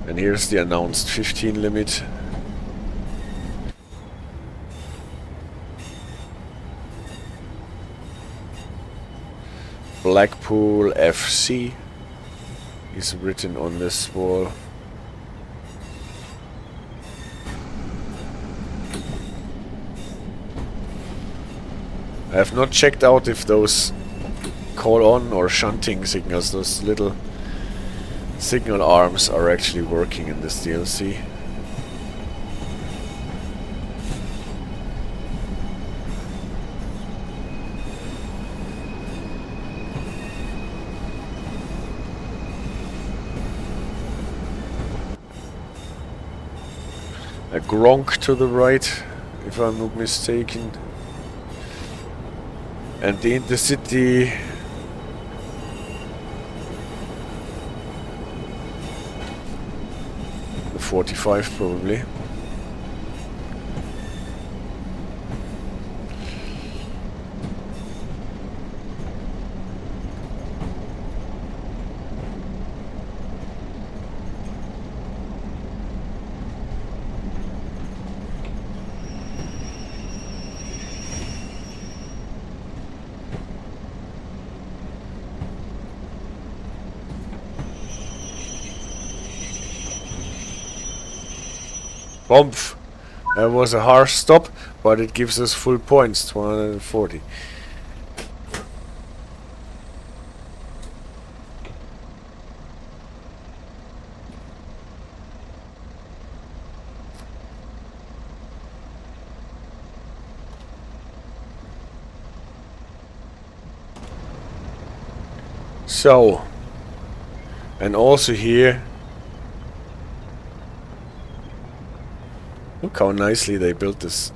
And here's the announced 15 limit. Blackpool FC is written on this wall. I have not checked out if those call on or shunting signals, those little signal arms, are actually working in this DLC. A Gronk to the right, if I'm not mistaken. And the intercity. The 45 probably. Bumph. That was a harsh stop, but it gives us full points, 140. So, and also here, look how nicely they built this.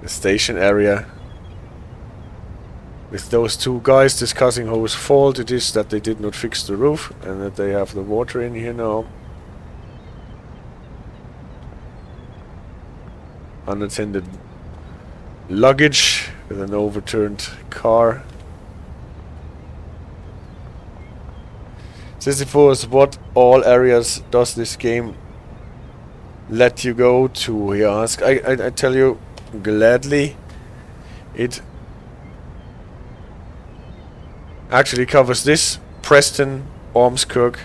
The station area. With those two guys discussing whose fault it is that they did not fix the roof and that they have the water in here now. Unattended luggage with an overturned car. Sisyphus, what all areas does this game let you go to, he asked. I tell you gladly, it actually covers this: Preston, Ormskirk,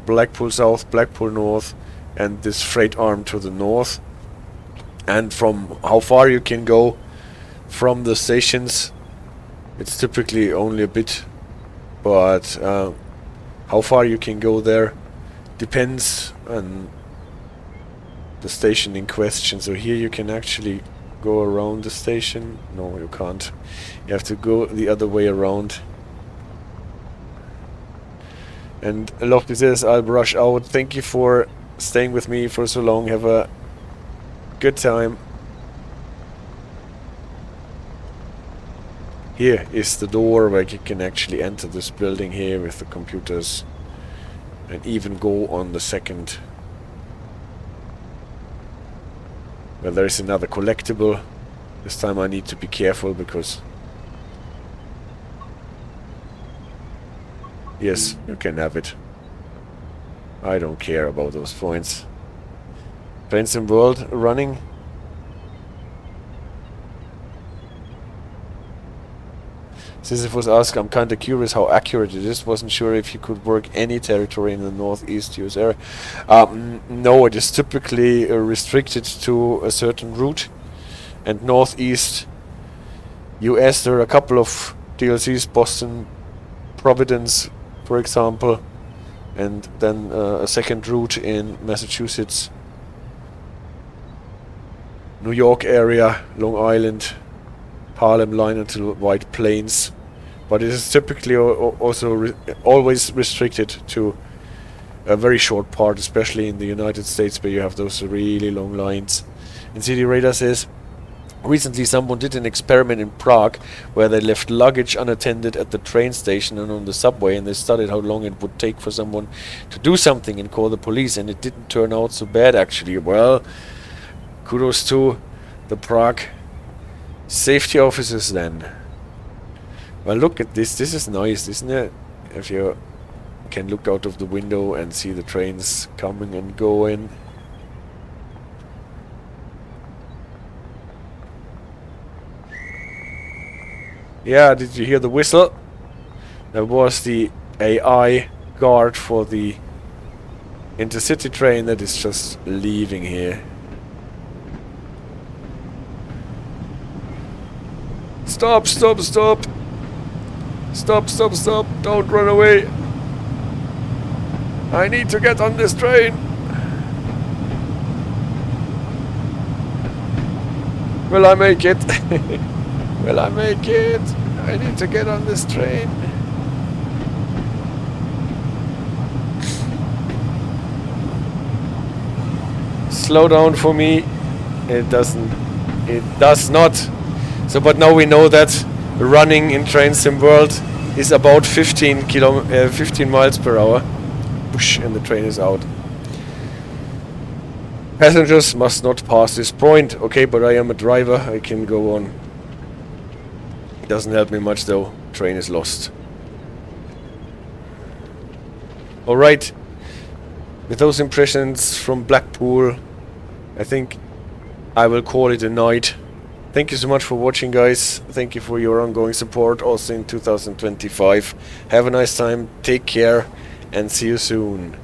Blackpool South, Blackpool North, and this freight arm to the north. And from how far you can go from the stations, it's typically only a bit, but how far you can go there depends on the station in question. So here you can actually go around the station. No, you can't. You have to go the other way around. And Lofty says, I'll brush out. Thank you for staying with me for so long. Have a good time. Here is the door where you can actually enter this building here with the computers and even go on the second. Well, there is another collectible. This time I need to be careful because... Yes, you can have it. I don't care about those points. Preston World running. Sisyphus asked, I'm kinda curious how accurate it is. Wasn't sure if you could work any territory in the northeast US area. No, it is typically restricted to a certain route. And northeast US, there are a couple of DLCs, Boston, Providence, for example. And then a second route in Massachusetts. New York area, Long Island, Harlem line until White Plains. But it is typically also always restricted to a very short part, especially in the United States where you have those really long lines. And City Radar says, recently someone did an experiment in Prague where they left luggage unattended at the train station and on the subway, and they studied how long it would take for someone to do something and call the police, and it didn't turn out so bad actually. Well, kudos to the Prague safety officers then. Well, look at this. This is nice, isn't it? If you can look out of the window and see the trains coming and going. Yeah, did you hear the whistle? That was the AI guard for the intercity train that is just leaving here. Stop, stop, stop! Stop, stop, stop! Don't run away! I need to get on this train! Will I make it? Will I make it? I need to get on this train. Slow down for me. It doesn't. It does not. So, but now we know that running in Train Sim World is about 15 miles per hour. Whoosh, and the train is out. Passengers must not pass this point. Okay, but I am a driver. I can go on. Doesn't help me much though. Train is lost. Alright. With those impressions from Blackpool, I think I will call it a night. Thank you so much for watching, guys. Thank you for your ongoing support also in 2025. Have a nice time, take care, and see you soon.